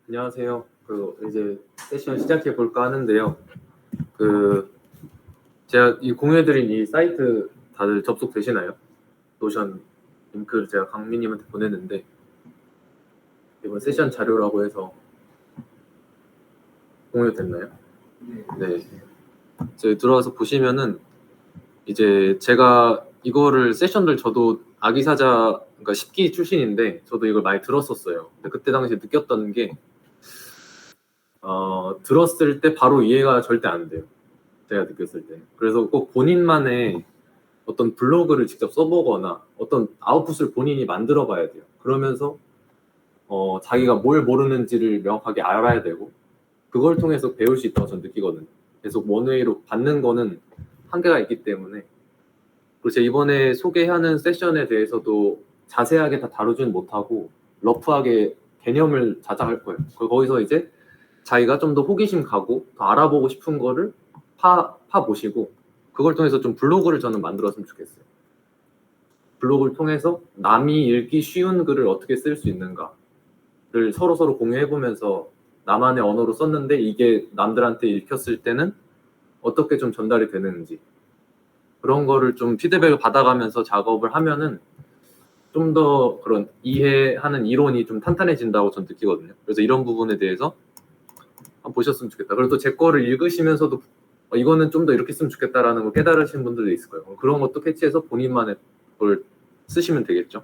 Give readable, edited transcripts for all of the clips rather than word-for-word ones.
안녕하세요. 이제 세션 시작해 볼까 하는데요. 제가 이 공유해드린 이 사이트 다들 접속되시나요? 노션 링크를 제가 강민님한테 보냈는데 이번 세션 자료라고 해서 공유됐나요? 네. 이제 들어와서 보시면은 이제 제가 이거를 세션들 저도 아기사자 그러니까 10기 출신인데 저도 이걸 많이 들었었어요. 근데 그때 당시에 느꼈던 게 들었을 때 바로 이해가 절대 안 돼요. 제가 느꼈을 때. 그래서 꼭 본인만의 어떤 블로그를 직접 써보거나 어떤 아웃풋을 본인이 만들어 봐야 돼요. 그러면서 자기가 뭘 모르는지를 명확하게 알아야 되고 그걸 통해서 배울 수 있다고 저는 느끼거든요. 계속 원웨이로 받는 거는 한계가 있기 때문에. 그리고 제가 이번에 소개하는 세션에 대해서도 자세하게 다 다루지는 못하고 러프하게 개념을 자작할 거예요. 거기서 이제 자기가 좀 더 호기심 가고 더 알아보고 싶은 거를 파보시고 그걸 통해서 좀 블로그를 저는 만들었으면 좋겠어요. 블로그를 통해서 남이 읽기 쉬운 글을 어떻게 쓸 수 있는가를 서로 공유해보면서 나만의 언어로 썼는데 이게 남들한테 읽혔을 때는 어떻게 좀 전달이 되는지 그런 거를 좀 피드백을 받아가면서 작업을 하면은 좀 더 그런 이해하는 이론이 좀 탄탄해진다고 저는 느끼거든요. 그래서 이런 부분에 대해서 한번 보셨으면 좋겠다. 그리고 또 제 거를 읽으시면서도 이거는 좀 더 이렇게 쓰면 좋겠다라는 걸 깨달으신 분들도 있을 거예요. 그런 것도 캐치해서 본인만의 걸 쓰시면 되겠죠.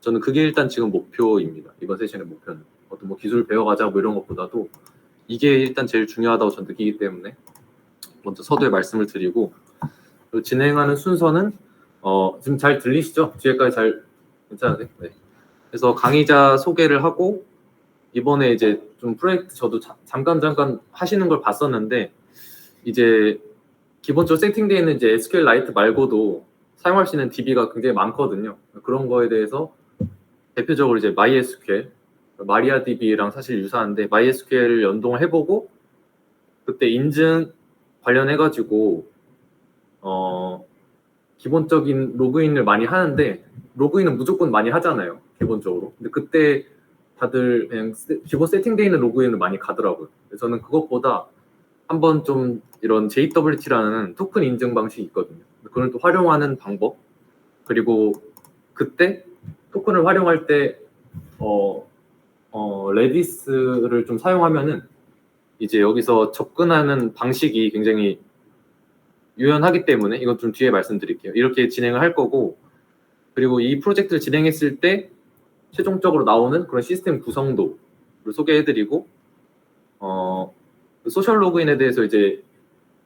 저는 그게 일단 지금 목표입니다. 이번 세션의 목표는 어떤 뭐 기술 배워가자 뭐 이런 것보다도 이게 일단 제일 중요하다고 저는 느끼기 때문에 먼저 서두에 말씀을 드리고 진행하는 순서는 지금 잘 들리시죠? 뒤에까지 잘 괜찮으세요? 네. 그래서 강의자 소개를 하고 이번에 이제 좀 프로젝트 저도 잠깐 하시는 걸 봤었는데 이제 기본적으로 세팅되어 있는 이제 SQLite 말고도 사용할 수 있는 DB가 굉장히 많거든요. 그런 거에 대해서 대표적으로 이제 MySQL, MariaDB랑 사실 유사한데 MySQL을 연동을 해보고 그때 인증 관련해가지고 기본적인 로그인을 많이 하는데 로그인은 무조건 많이 하잖아요. 기본적으로. 근데 그때 다들 그냥 기본 세팅되어 있는 로그인을 많이 가더라고요. 그래서 저는 그것보다 한번 좀 이런 JWT라는 토큰 인증 방식이 있거든요. 그걸 또 활용하는 방법 그리고 그때 토큰을 활용할 때 레디스를 좀 사용하면은 이제 여기서 접근하는 방식이 굉장히 유연하기 때문에 이건 좀 뒤에 말씀드릴게요. 이렇게 진행을 할 거고 그리고 이 프로젝트를 진행했을 때 최종적으로 나오는 그런 시스템 구성도를 소개해드리고 소셜 로그인에 대해서 이제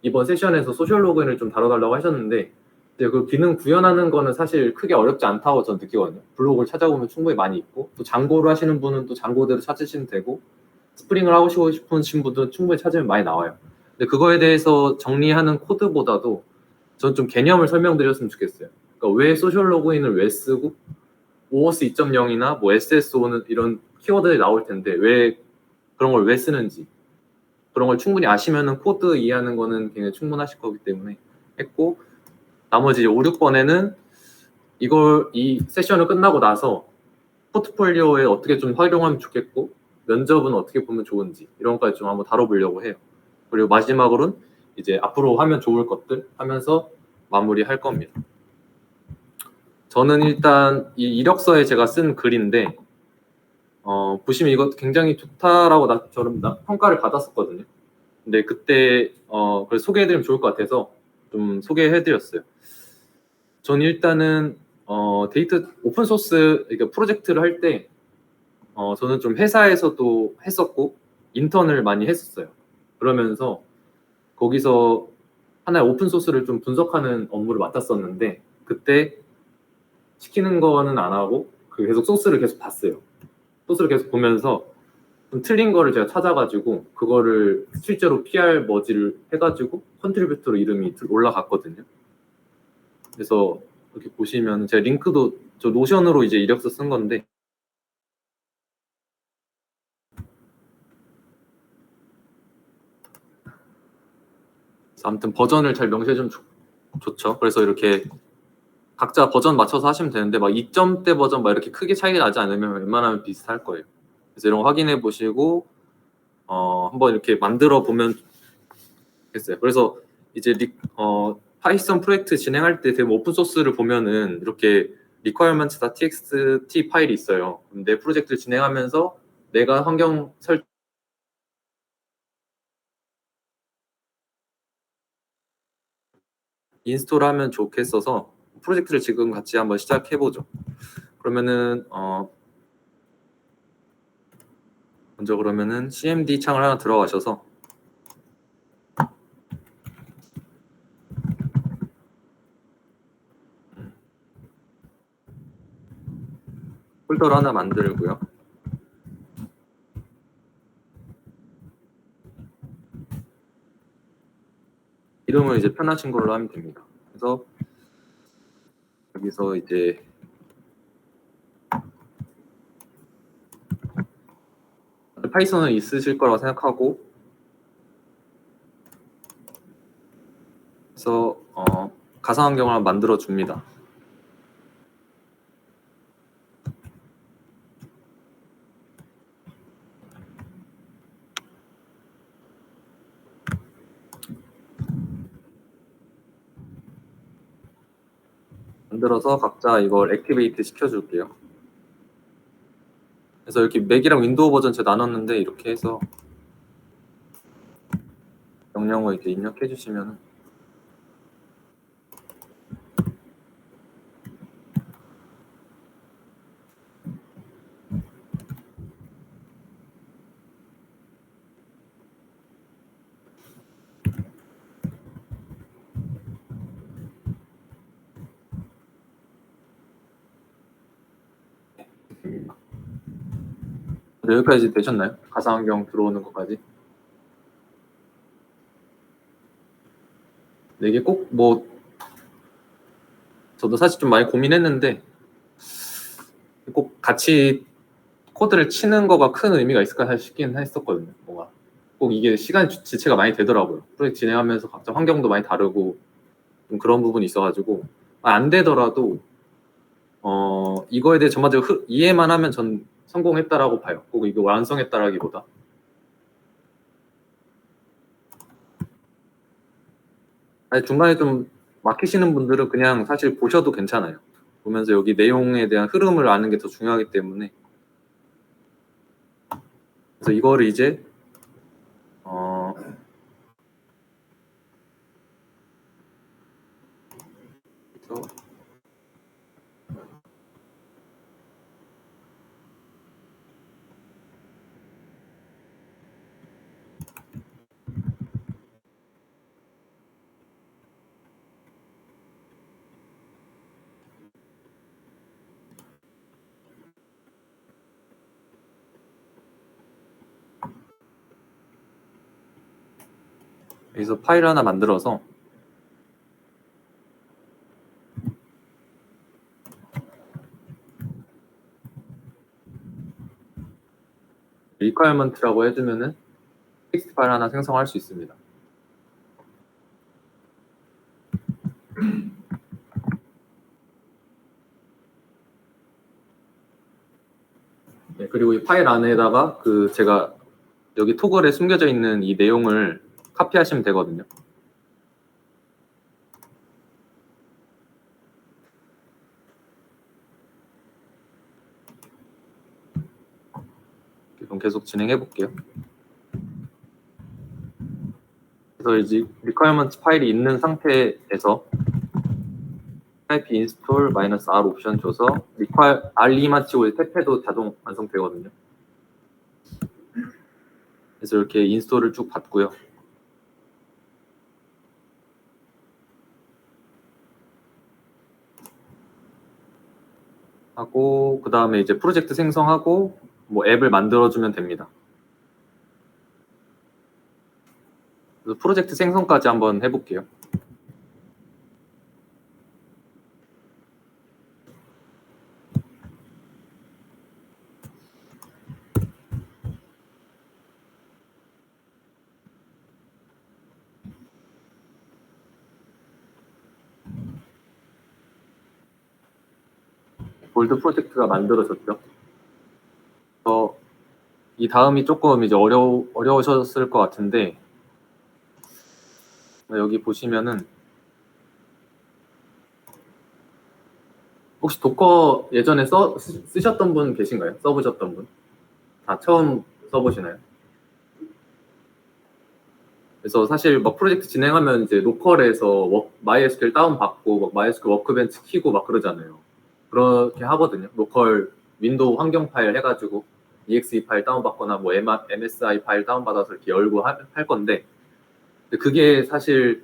이번 세션에서 소셜 로그인을 좀 다뤄달라고 하셨는데 이제 그 기능 구현하는 거는 사실 크게 어렵지 않다고 저는 느끼거든요. 블로그를 찾아보면 충분히 많이 있고 또 장고를 하시는 분은 또 장고대로 찾으시면 되고 스프링을 하고 싶으신 분들은 충분히 찾으면 많이 나와요. 근데 그거에 대해서 정리하는 코드보다도 전 좀 개념을 설명드렸으면 좋겠어요. 그러니까 왜 소셜 로그인을 왜 쓰고 OAuth 2.0이나 뭐 SSO는 이런 키워드들이 나올 텐데 왜 그런 걸 왜 쓰는지 그런 걸 충분히 아시면은 코드 이해하는 거는 굉장히 충분하실 거기 때문에 했고 나머지 5, 6번에는 이 세션을 끝나고 나서 포트폴리오에 어떻게 좀 활용하면 좋겠고 면접은 어떻게 보면 좋은지 이런 것까지 좀 한번 다뤄보려고 해요. 그리고 마지막으로는 이제 앞으로 하면 좋을 것들 하면서 마무리할 겁니다. 저는 일단 이 이력서에 제가 쓴 글인데 보시면 이거 굉장히 좋다라고 저는 평가를 받았었거든요. 근데 그때 그래서 소개해드리면 좋을 것 같아서 좀 소개해드렸어요. 전 일단은 데이터 오픈소스 그러니까 프로젝트를 할 때 저는 좀 회사에서도 했었고 인턴을 많이 했었어요. 그러면서 거기서 하나의 오픈소스를 좀 분석하는 업무를 맡았었는데 그때 시키는 거는 안 하고 계속 소스를 계속 봤어요. 소스를 계속 보면서 좀 틀린 거를 제가 찾아가지고 그거를 실제로 PR 머지를 해가지고 컨트리뷰터로 이름이 올라갔거든요. 그래서 이렇게 보시면 제가 링크도 저 노션으로 이제 이력서 쓴 건데 아무튼 버전을 잘 명시해 주면 좋죠. 그래서 이렇게 각자 버전 맞춰서 하시면 되는데 막 2점대 버전 막 이렇게 크게 차이가 나지 않으면 웬만하면 비슷할 거예요. 그래서 이런 거 확인해 보시고 한번 이렇게 만들어 보면 좋겠어요. 그래서 이제 파이썬 프로젝트 진행할 때 대부분 오픈 소스를 보면은 이렇게 requirements.txt 파일이 있어요. 내 프로젝트를 진행하면서 내가 환경 인스톨하면 좋겠어서 프로젝트를 지금 같이 한번 시작해 보죠. 그러면은 먼저 그러면은 cmd 창을 하나 들어가셔서 폴더를 하나 만들고요. 이름을 이제 편하신 걸로 하면 됩니다. 그래서 여기서 이제 파이썬은 있으실 거라고 생각하고, 그래서 가상 환경을 한번 만들어 줍니다. 만들어서 각자 이걸 액티베이트 시켜줄게요. 그래서 이렇게 맥이랑 윈도우 버전 제가 나눴는데 이렇게 해서 명령어 이렇게 입력해 주시면 됩니다. 여기까지 되셨나요? 가상 환경 들어오는 것까지? 네, 이게 꼭 뭐 저도 사실 좀 많이 고민했는데 꼭 같이 코드를 치는 거가 큰 의미가 있을까 싶긴 했었거든요. 뭔가 꼭 이게 시간 지체가 많이 되더라고요. 프로젝트 진행하면서 각자 환경도 많이 다르고 좀 그런 부분이 있어가지고 안 되더라도 이거에 대해 전반적으로 이해만 하면 전 성공했다라고 봐요. 꼭 이거 완성했다라기보다. 아니, 중간에 좀 막히시는 분들은 그냥 사실 보셔도 괜찮아요. 보면서 여기 내용에 대한 흐름을 아는 게 더 중요하기 때문에. 그래서 이거를 이제 그래서 여기서 파일 하나 만들어서 requirement라고 해주면은 텍스트 파일 하나 생성할 수 있습니다. 네, 그리고 이 파일 안에다가 제가 여기 토글에 숨겨져 있는 이 내용을 카피하시면 되거든요. 그럼 계속 진행해 볼게요. 그래서 이제 requirement 파일이 있는 상태에서 type install -r 옵션 줘서 require r2만 치고 탭해도 자동 완성되거든요. 그래서 이렇게 인스톨을 쭉 받고요. 하고 그 다음에 이제 프로젝트 생성하고 뭐 앱을 만들어주면 됩니다. 그래서 프로젝트 생성까지 한번 해볼게요. 볼드 프로젝트가 만들어졌죠. 이 다음이 조금 이제 어려우셨을 것 같은데, 여기 보시면은 혹시 도커 예전에 쓰셨던 분 계신가요? 써보셨던 분? 다 처음 써보시나요? 그래서 사실 막 프로젝트 진행하면 이제 로컬에서 MySQL 다운받고 막 MySQL 워크벤치 키고 막 그러잖아요. 그렇게 하거든요. 로컬 윈도우 환경 파일 해가지고 exe 파일 다운받거나 뭐 MSI 파일 다운받아서 이렇게 열고 할 건데, 그게 사실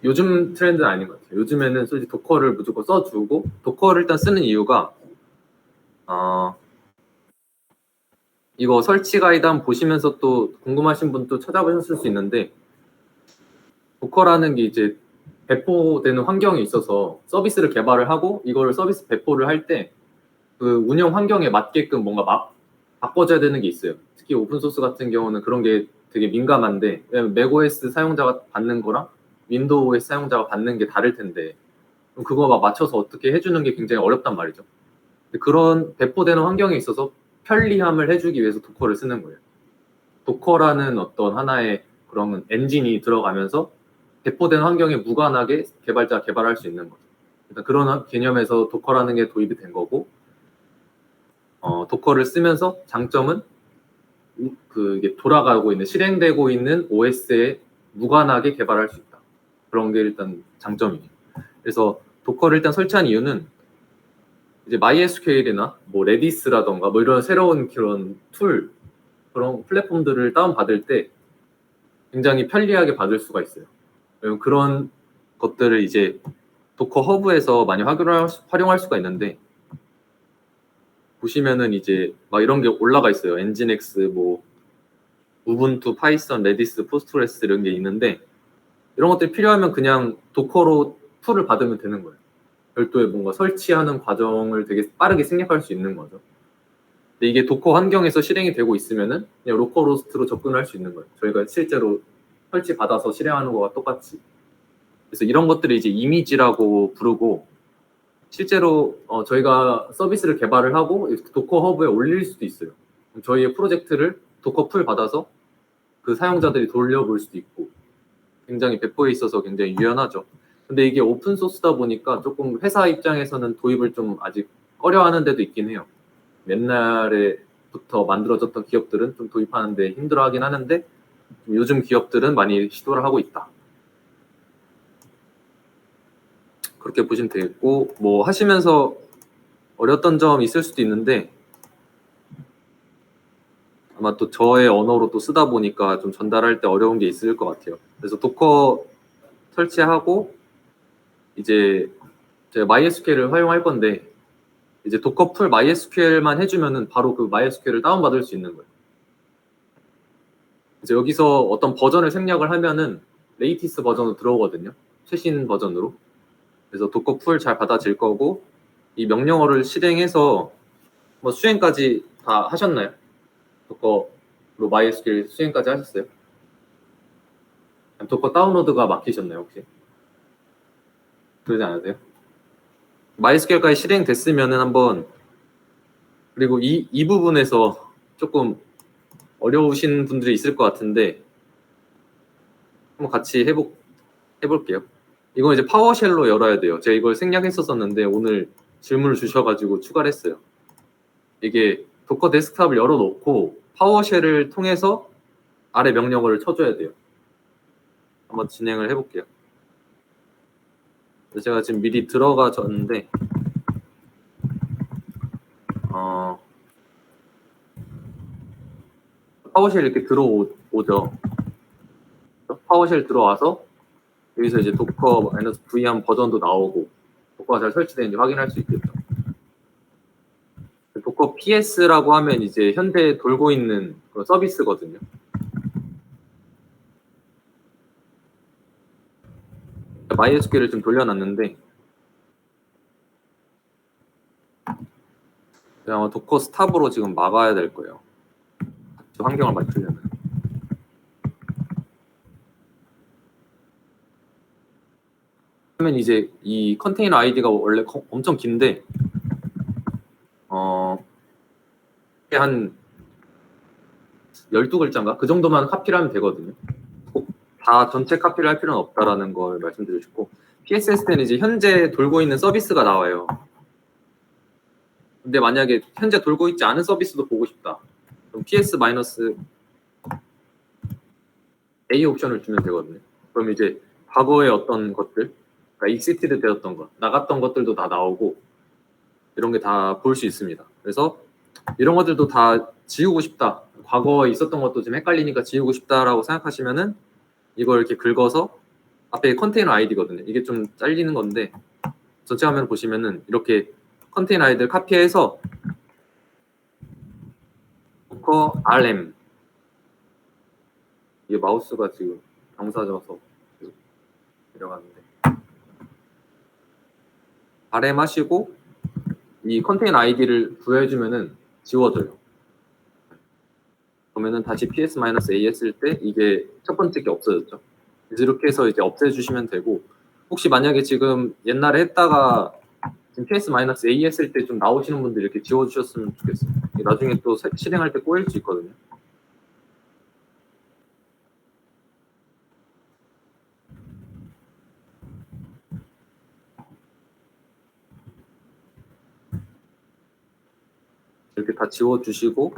요즘 트렌드는 아닌 것 같아요. 요즘에는 솔직히 도커를 무조건 써주고, 도커를 일단 쓰는 이유가 이거 설치 가이드 한번 보시면서 또 궁금하신 분 또 찾아보셨을 수 있는데, 도커라는 게 이제 배포되는 환경이 있어서 서비스를 개발을 하고 이거를 서비스 배포를 할 때 그 운영 환경에 맞게끔 뭔가 바꿔줘야 되는 게 있어요. 특히 오픈소스 같은 경우는 그런 게 되게 민감한데, 왜냐면 맥OS 사용자가 받는 거랑 윈도우 OS 사용자가 받는 게 다를 텐데, 그거 막 맞춰서 어떻게 해주는 게 굉장히 어렵단 말이죠. 그런 배포되는 환경에 있어서 편리함을 해주기 위해서 도커를 쓰는 거예요. 도커라는 어떤 하나의 그런 엔진이 들어가면서 배포된 환경에 무관하게 개발자가 개발할 수 있는 거죠. 일단 그런 개념에서 도커라는 게 도입이 된 거고, 도커를 쓰면서 장점은 그게 돌아가고 있는, 실행되고 있는 OS에 무관하게 개발할 수 있다. 그런 게 일단 장점이에요. 그래서 도커를 일단 설치한 이유는 이제 MySQL이나 뭐 레디스라던가 뭐 이런 새로운 그런 툴, 그런 플랫폼들을 다운받을 때 굉장히 편리하게 받을 수가 있어요. 그런 것들을 이제 도커 허브에서 많이 활용할 수가 있는데, 보시면은 이제 막 이런 게 올라가 있어요. 엔진엑스, 뭐 우분투, 파이썬, 레디스, 포스트그레스 이런 게 있는데, 이런 것들이 필요하면 그냥 도커로 툴을 받으면 되는 거예요. 별도의 뭔가 설치하는 과정을 되게 빠르게 생략할 수 있는 거죠. 근데 이게 도커 환경에서 실행이 되고 있으면은 그냥 로컬호스트로 접근할 수 있는 거예요. 저희가 실제로 설치 받아서 실행하는 거와 똑같이. 그래서 이런 것들을 이제 이미지라고 부르고, 실제로 저희가 서비스를 개발을 하고 도커 허브에 올릴 수도 있어요. 저희의 프로젝트를 도커 풀 받아서 그 사용자들이 돌려볼 수도 있고, 굉장히 배포에 있어서 굉장히 유연하죠. 근데 이게 오픈 소스다 보니까 조금 회사 입장에서는 도입을 좀 아직 꺼려하는 데도 있긴 해요. 옛날에부터 만들어졌던 기업들은 좀 도입하는데 힘들어하긴 하는데, 요즘 기업들은 많이 시도를 하고 있다. 그렇게 보시면 되겠고, 뭐 하시면서 어렸던 점 있을 수도 있는데, 아마 또 저의 언어로 또 쓰다 보니까 좀 전달할 때 어려운 게 있을 것 같아요. 그래서 도커 설치하고 이제 제가 MySQL을 활용할 건데, 이제 도커 풀 MySQL만 해주면은 바로 그 MySQL을 다운받을 수 있는 거예요. 이제 여기서 어떤 버전을 생략을 하면은 레이티스 버전으로 들어오거든요. 최신 버전으로. 그래서 도커 풀 잘 받아질 거고, 이 명령어를 실행해서 뭐 수행까지 다 하셨나요? 도커로 MySQL 수행까지 하셨어요? 도커 다운로드가 막히셨나요, 혹시? 그러지 않으세요? MySQL까지 실행됐으면은 한번, 그리고 이 부분에서 조금 어려우신 분들이 있을 것 같은데 한번 같이 해볼게요. 이건 이제 파워쉘로 열어야 돼요. 제가 이걸 생략했었는데 오늘 질문을 주셔가지고 추가를 했어요. 이게 도커 데스크탑을 열어놓고 파워쉘을 통해서 아래 명령어를 쳐줘야 돼요. 한번 진행을 해볼게요. 제가 지금 미리 들어가졌는데 파워쉘 이렇게 들어오죠. 파워쉘 들어와서 여기서 이제 도커 -v 한 버전도 나오고 도커가 잘 설치되는지 확인할 수 있겠죠. 도커 PS라고 하면 이제 현재 돌고 있는 그런 서비스거든요. MySQL을 좀 돌려놨는데 그냥 도커 스탑으로 지금 막아야 될 거예요. 환경을 맞추려면. 그러면 이제 이 컨테이너 아이디가 원래 엄청 긴데 한 12글자인가? 그 정도만 카피를 하면 되거든요. 꼭 다 전체 카피를 할 필요는 없다라는 걸 말씀드리고 싶고, PSS 때는 이제 현재 돌고 있는 서비스가 나와요. 근데 만약에 현재 돌고 있지 않은 서비스도 보고 싶다. 그럼 PS-A 옵션을 주면 되거든요. 그럼 이제 과거의 어떤 것들, 그러니까 익시티드 되었던 것, 나갔던 것들도 다 나오고 이런 게 다 볼 수 있습니다. 그래서 이런 것들도 다 지우고 싶다. 과거에 있었던 것도 좀 헷갈리니까 지우고 싶다라고 생각하시면은 이걸 이렇게 긁어서 앞에 컨테이너 아이디거든요. 이게 좀 잘리는 건데 전체 화면을 보시면은 이렇게 컨테이너 아이디를 카피해서 docker rm, 이게 마우스가 지금 경사져서 내려가는데, rm 하시고 이 컨테이너 아이디를 부여해주면은 지워져요. 그러면은 다시 ps-a 했을 때 이게 첫 번째 게 없어졌죠. 그래서 이렇게 해서 이제 없애주시면 되고, 혹시 만약에 지금 옛날에 했다가 지금 ps-a 했을 때 좀 나오시는 분들 이렇게 지워주셨으면 좋겠어요. 나중에 또 실행할 때 꼬일 수 있거든요. 이렇게 다 지워주시고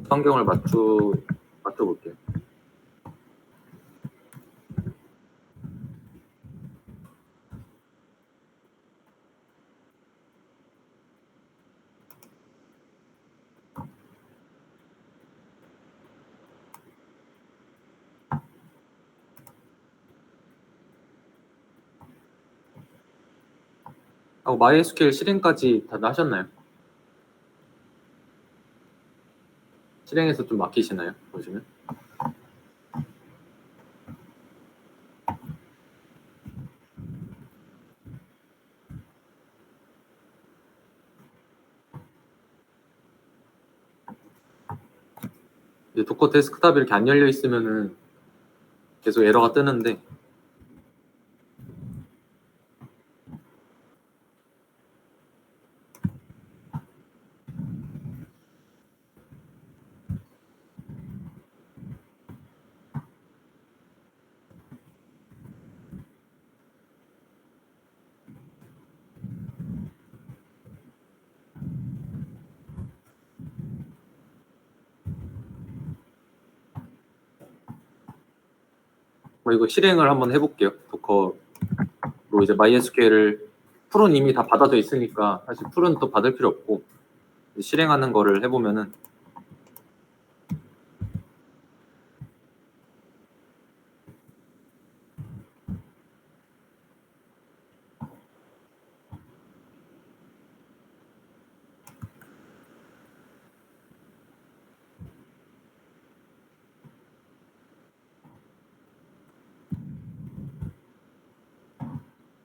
환경을 맞춰볼게요. 하고 MySQL 실행까지 다 하셨나요? 실행해서 좀 막히시나요? 보시면. 이제 도커 데스크탑이 이렇게 안 열려 있으면은 계속 에러가 뜨는데, 이거 실행을 한번 해볼게요. 도커로 이제 MySQL을 풀은 이미 다 받아져 있으니까 사실 풀은 또 받을 필요 없고 실행하는 거를 해보면은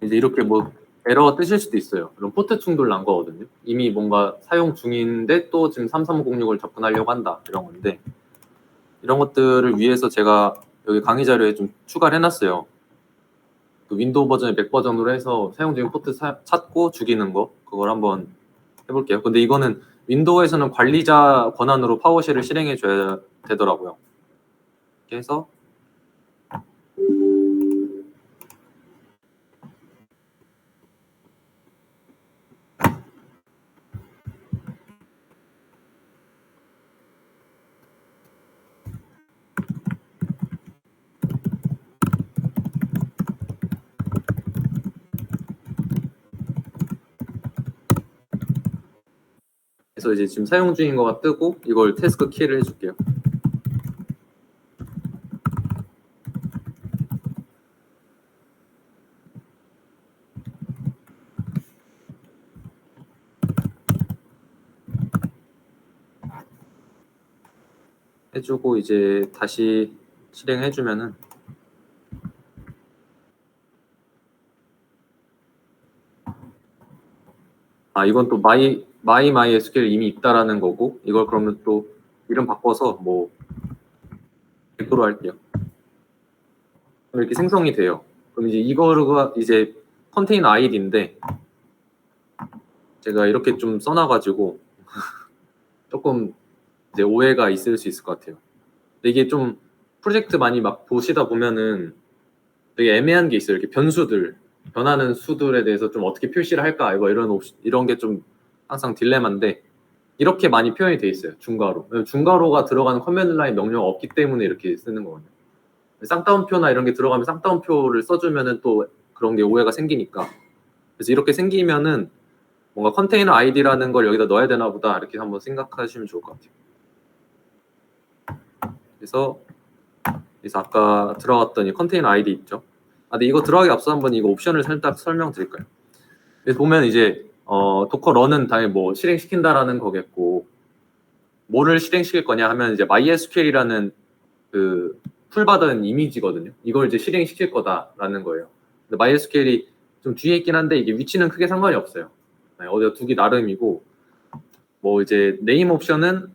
이제 이렇게 뭐 에러가 뜨실 수도 있어요. 그럼 포트 충돌 난 거거든요. 이미 뭔가 사용 중인데 또 지금 3306을 접근하려고 한다 이런 건데, 이런 것들을 위해서 제가 여기 강의 자료에 좀 추가를 해놨어요. 그 윈도우 버전의 맥 버전으로 해서 사용 중인 포트 찾고 죽이는 거, 그걸 한번 해볼게요. 근데 이거는 윈도우에서는 관리자 권한으로 파워쉘을 실행해 줘야 되더라고요. 이렇게 해서 이제 지금 사용 중인 거가 뜨고 이걸 태스크 키를 해줄게요. 해주고 이제 다시 실행해주면은 이건 또 MySQL 이미 있다라는 거고, 이걸 그러면 또 이름 바꿔서 뭐 100% 할게요. 그럼 이렇게 생성이 돼요. 그럼 이제 이거가 이제 컨테이너 아이디인데 제가 이렇게 좀 써놔가지고 조금 이제 오해가 있을 수 있을 것 같아요. 근데 이게 좀 프로젝트 많이 막 보시다 보면은 되게 애매한 게 있어요. 이렇게 변수들, 변하는 수들에 대해서 좀 어떻게 표시를 할까 이런 게 좀 항상 딜레마인데 이렇게 많이 표현이 돼 있어요. 중괄호. 중괄호가 들어가는 커맨드 라인 명령어가 없기 때문에 이렇게 쓰는 거거든요. 쌍따옴표나 이런 게 들어가면 쌍따옴표를 써주면은 또 그런 게 오해가 생기니까. 그래서 이렇게 생기면은 뭔가 컨테이너 아이디라는 걸 여기다 넣어야 되나 보다 이렇게 한번 생각하시면 좋을 것 같아요. 그래서 아까 들어갔던 이 컨테이너 아이디 있죠. 근데 이거 들어가기 앞서 한번 이거 옵션을 살짝 설명드릴까요? 그래서 보면 이제 도커 런은 당연히 뭐 실행시킨다라는 거겠고 뭐를 실행시킬 거냐 하면 이제 MySQL이라는 그 풀 받은 이미지거든요. 이걸 이제 실행시킬 거다라는 거예요. 근데 MySQL이 좀 뒤에 있긴 한데 이게 위치는 크게 상관이 없어요. 네, 어디다 두기 나름이고 뭐 이제 네임 옵션은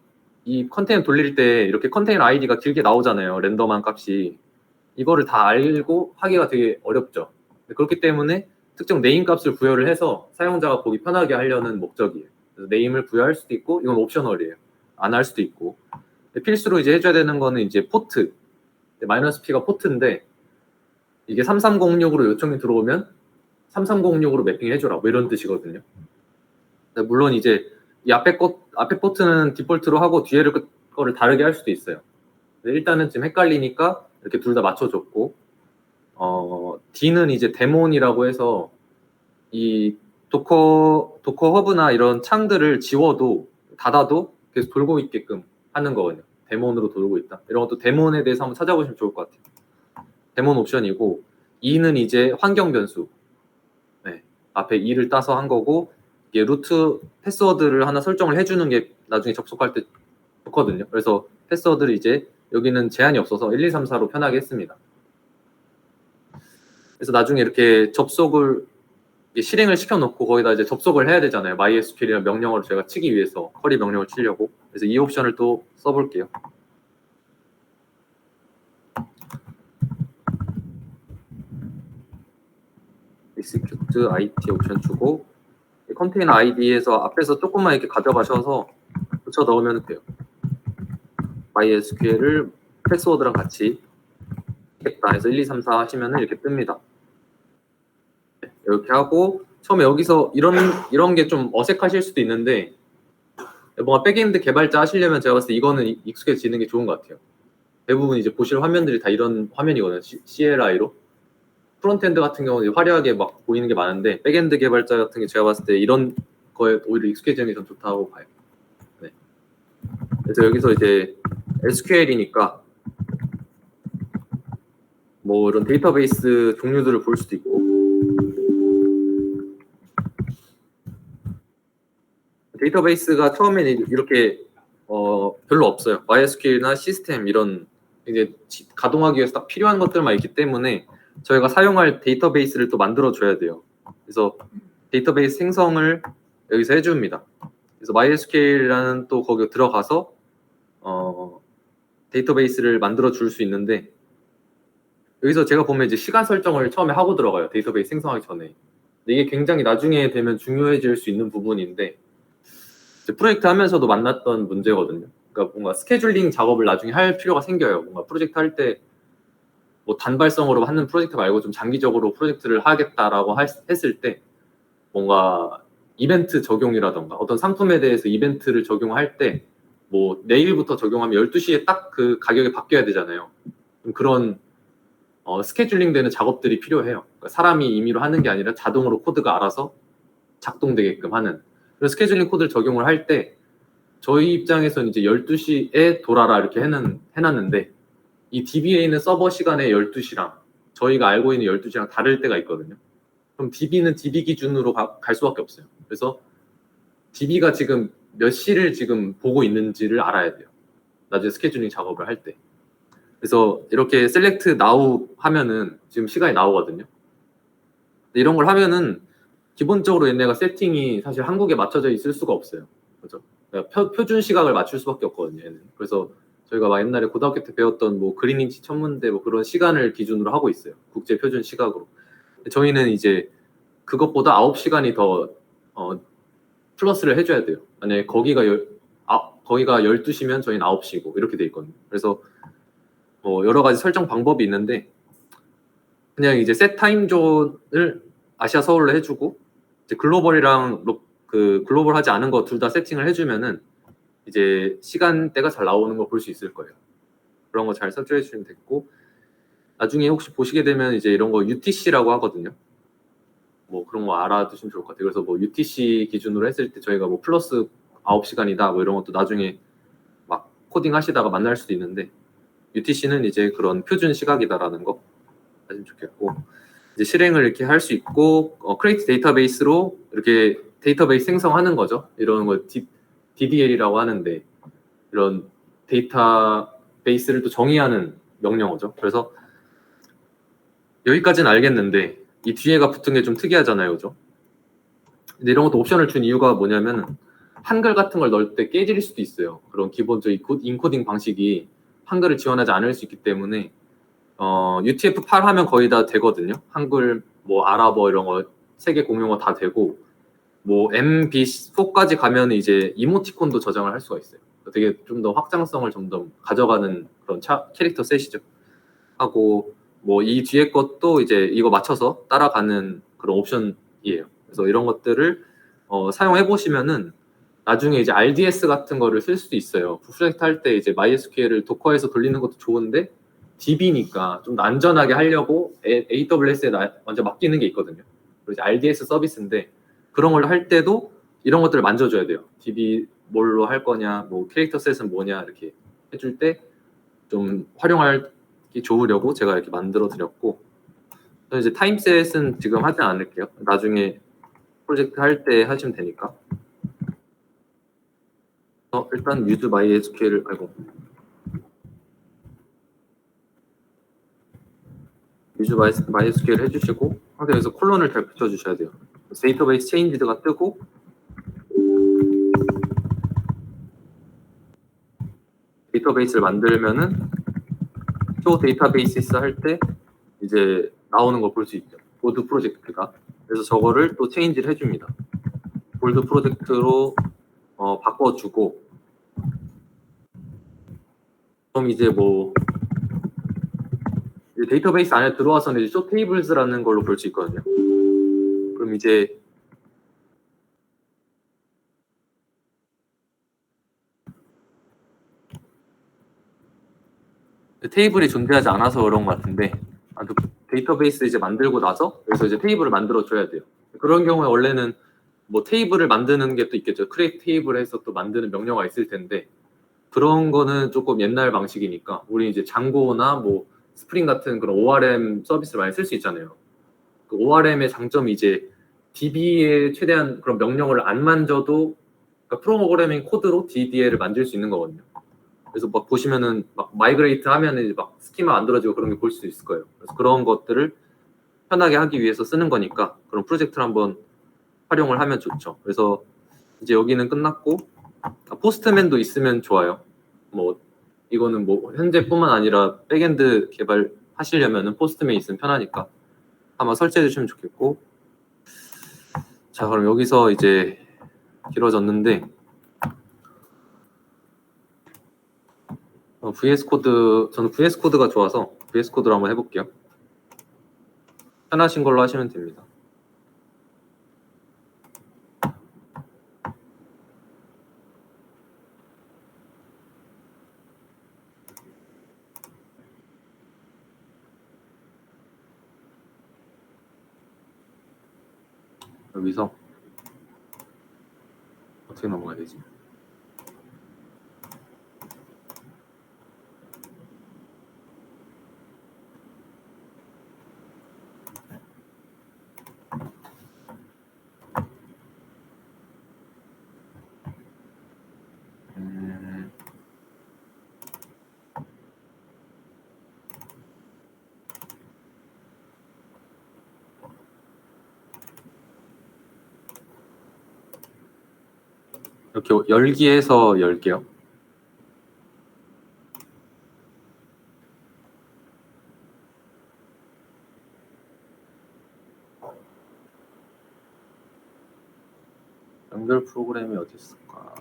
이 컨테이너 돌릴 때 이렇게 컨테이너 아이디가 길게 나오잖아요. 랜덤한 값이. 이거를 다 알고 하기가 되게 어렵죠. 그렇기 때문에 특정 네임 값을 부여를 해서 사용자가 보기 편하게 하려는 목적이에요. 그래서 네임을 부여할 수도 있고 이건 옵셔널이에요. 안 할 수도 있고. 필수로 이제 해줘야 되는 거는 이제 포트. 마이너스 P가 포트인데 이게 3306으로 요청이 들어오면 3306으로 매핑 해줘라 뭐 이런 뜻이거든요. 물론 이제 이 앞에 포트는 디폴트로 하고 뒤에 거를 다르게 할 수도 있어요. 일단은 지금 헷갈리니까 이렇게 둘 다 맞춰줬고 D는 이제 데몬이라고 해서 이 도커 허브나 이런 창들을 지워도 닫아도 계속 돌고 있게끔 하는 거거든요. 데몬으로 돌고 있다. 이런 것도 데몬에 대해서 한번 찾아보시면 좋을 것 같아요. 데몬 옵션이고 E는 이제 환경 변수. 네, 앞에 2를 따서 한 거고 이게 루트 패스워드를 하나 설정을 해주는 게 나중에 접속할 때 좋거든요. 그래서 패스워드를 이제 여기는 제한이 없어서 1, 2, 3, 4로 편하게 했습니다. 그래서 나중에 이렇게 접속을 실행을 시켜놓고 거기다 이제 접속을 해야 되잖아요. MySQL이라는 명령어를 제가 치기 위해서 쿼리 명령을 치려고. 그래서 이 옵션을 또 써볼게요. execute it 옵션 주고 컨테이너 아이디에서 앞에서 조금만 이렇게 가져가셔서 붙여 넣으면 돼요. MySQL을 패스워드랑 같이 했다 해서 1, 2, 3, 4 하시면 이렇게 뜹니다. 네, 이렇게 하고 처음에 여기서 이런 게 좀 어색하실 수도 있는데 뭔가 백엔드 개발자 하시려면 제가 봤을 때 이거는 익숙해지는 게 좋은 것 같아요. 대부분 이제 보실 화면들이 다 이런 화면이거든요. CLI로. 프론트엔드 같은 경우는 화려하게 막 보이는 게 많은데 백엔드 개발자 같은 게 제가 봤을 때 이런 거에 오히려 익숙해지는 게 좀 좋다고 봐요. 네. 그래서 여기서 이제 SQL이니까 뭐 이런 데이터베이스 종류들을 볼 수도 있고 데이터베이스가 처음에는 이렇게 별로 없어요. MySQL이나 시스템 이런 이제 가동하기 위해서 딱 필요한 것들만 있기 때문에 저희가 사용할 데이터베이스를 또 만들어 줘야 돼요. 그래서 데이터베이스 생성을 여기서 해줍니다. 그래서 MySQL이라는 또 거기 들어가서 데이터베이스를 만들어 줄 수 있는데 여기서 제가 보면 이제 시간 설정을 처음에 하고 들어가요. 데이터베이스 생성하기 전에. 근데 이게 굉장히 나중에 되면 중요해질 수 있는 부분인데 프로젝트 하면서도 만났던 문제거든요. 그러니까 뭔가 스케줄링 작업을 나중에 할 필요가 생겨요. 뭔가 프로젝트 할 때 뭐 단발성으로 하는 프로젝트 말고 좀 장기적으로 프로젝트를 하겠다라고 했을 때 뭔가 이벤트 적용이라던가 어떤 상품에 대해서 이벤트를 적용할 때 뭐 내일부터 적용하면 12시에 딱 그 가격이 바뀌어야 되잖아요. 좀 그런 스케줄링 되는 작업들이 필요해요. 그러니까 사람이 임의로 하는 게 아니라 자동으로 코드가 알아서 작동되게끔 하는 그런 스케줄링 코드를 적용을 할 때 저희 입장에서는 이제 12시에 돌아라 이렇게 해놨는데 이 DB에 있는 서버 시간의 12시랑 저희가 알고 있는 12시랑 다를 때가 있거든요. 그럼 DB는 DB 기준으로 갈 수밖에 없어요. 그래서 DB가 지금 몇 시를 지금 보고 있는지를 알아야 돼요. 나중에 스케줄링 작업을 할 때. 그래서 이렇게 셀렉트 나우 하면은 지금 시간이 나오거든요. 이런 걸 하면은 기본적으로 얘네가 세팅이 사실 한국에 맞춰져 있을 수가 없어요. 그죠? 그러니까 표준 시각을 맞출 수밖에 없거든요. 얘는. 그래서 저희가 막 옛날에 고등학교 때 배웠던 뭐 그린위치 천문대 뭐 그런 시간을 기준으로 하고 있어요. 국제 표준 시각으로. 저희는 이제 그것보다 9시간이 더 플러스를 해줘야 돼요. 만약에 거기가 거기가 12시면 저희는 9시고 이렇게 돼 있거든요. 그래서 여러 가지 설정 방법이 있는데 그냥 이제 셋 타임존을 아시아 서울로 해주고 이제 글로벌이랑 그 글로벌 하지 않은 거 둘 다 세팅을 해주면은 이제 시간대가 잘 나오는 걸 볼 수 있을 거예요. 그런 거 잘 설정해 주시면 됐고 나중에 혹시 보시게 되면 이제 이런 거 UTC라고 하거든요. 뭐 그런 거 알아두시면 좋을 것 같아요. 그래서 뭐 UTC 기준으로 했을 때 저희가 뭐 플러스 9시간이다 뭐 이런 것도 나중에 막 코딩 하시다가 만날 수도 있는데 UTC는 이제 그런 표준 시각이다라는 거 아시면 좋겠고 이제 실행을 이렇게 할 수 있고 크레이트 데이터베이스로 이렇게 데이터베이스 생성하는 거죠. 이런 거 DDL이라고 하는데 이런 데이터베이스를 또 정의하는 명령어죠. 그래서 여기까지는 알겠는데 이 뒤에가 붙은 게 좀 특이하잖아요, 그죠? 근데 이런 것도 옵션을 준 이유가 뭐냐면 한글 같은 걸 넣을 때 깨질 수도 있어요. 그런 기본적인 인코딩 방식이 한글을 지원하지 않을 수 있기 때문에 UTF-8 하면 거의 다 되거든요. 한글, 뭐 아랍어 이런 거 세계 공용어 다 되고 뭐 MB4까지 가면 이제 이모티콘도 저장을 할 수가 있어요. 되게 좀 더 확장성을 좀 더 가져가는 그런 캐릭터 셋이죠. 하고 뭐 이 뒤에 것도 이제 이거 맞춰서 따라가는 그런 옵션이에요. 그래서 이런 것들을 사용해 보시면은 나중에 이제 RDS 같은 거를 쓸 수도 있어요. 프로젝트 할 때 이제 MySQL을 도커에서 돌리는 것도 좋은데 DB니까 좀 더 안전하게 하려고 AWS에 먼저 맡기는 게 있거든요. 그래서 RDS 서비스인데 그런 걸 할 때도 이런 것들을 만져줘야 돼요. DB 뭘로 할 거냐, 뭐 캐릭터 셋은 뭐냐 이렇게 해줄 때 좀 활용하기 좋으려고 제가 이렇게 만들어 드렸고 이제 타임셋은 지금 하지 않을게요. 나중에 프로젝트 할 때 하시면 되니까. 일단 use MySQL use MySQL 해주시고 여기서 콜론을 잘 붙여주셔야 돼요. 데이터베이스 체인지드가 뜨고 데이터베이스를 만들면은 또 데이터베이스 할 때 이제 나오는 걸 볼 수 있죠. 보드 프로젝트가. 그래서 저거를 또 체인지를 해줍니다. 볼드 프로젝트로 바꿔주고 그럼 이제 뭐 데이터베이스 안에 들어와서는 이제 쇼 테이블스라는 걸로 볼 수 있거든요. 그럼 이제 테이블이 존재하지 않아서 그런 것 같은데 데이터베이스 이제 만들고 나서 그래서 이제 테이블을 만들어 줘야 돼요. 그런 경우에 원래는 뭐 테이블을 만드는 게 또 있겠죠. 크리에이트 테이블에서 또 만드는 명령어가 있을 텐데 그런 거는 조금 옛날 방식이니까 우리 이제 장고나 뭐 스프링 같은 그런 ORM 서비스를 많이 쓸 수 있잖아요. 그 ORM의 장점이 이제 DB에 최대한 그런 명령어를 안 만져도 그러니까 프로그래밍 코드로 DDL을 만들 수 있는 거거든요. 그래서 막 보시면은 막 마이그레이트 하면은 이제 막 스키마 만들어지고 그런 게 볼 수 있을 거예요. 그래서 그런 것들을 편하게 하기 위해서 쓰는 거니까 그런 프로젝트를 한번 활용을 하면 좋죠. 그래서 이제 여기는 끝났고 포스트맨도 있으면 좋아요. 뭐 이거는 뭐 현재뿐만 아니라 백엔드 개발하시려면은 포스트맨 있으면 편하니까 한번 설치해 주시면 좋겠고 자 그럼 여기서 이제 길어졌는데 VS 코드 저는 VS 코드가 좋아서 VS 코드로 한번 해볼게요. 편하신 걸로 하시면 됩니다. 여기서 어떻게 넘어가야 되지? 이렇게 열기해서 열게요. 연결 프로그램이 어디 있을까?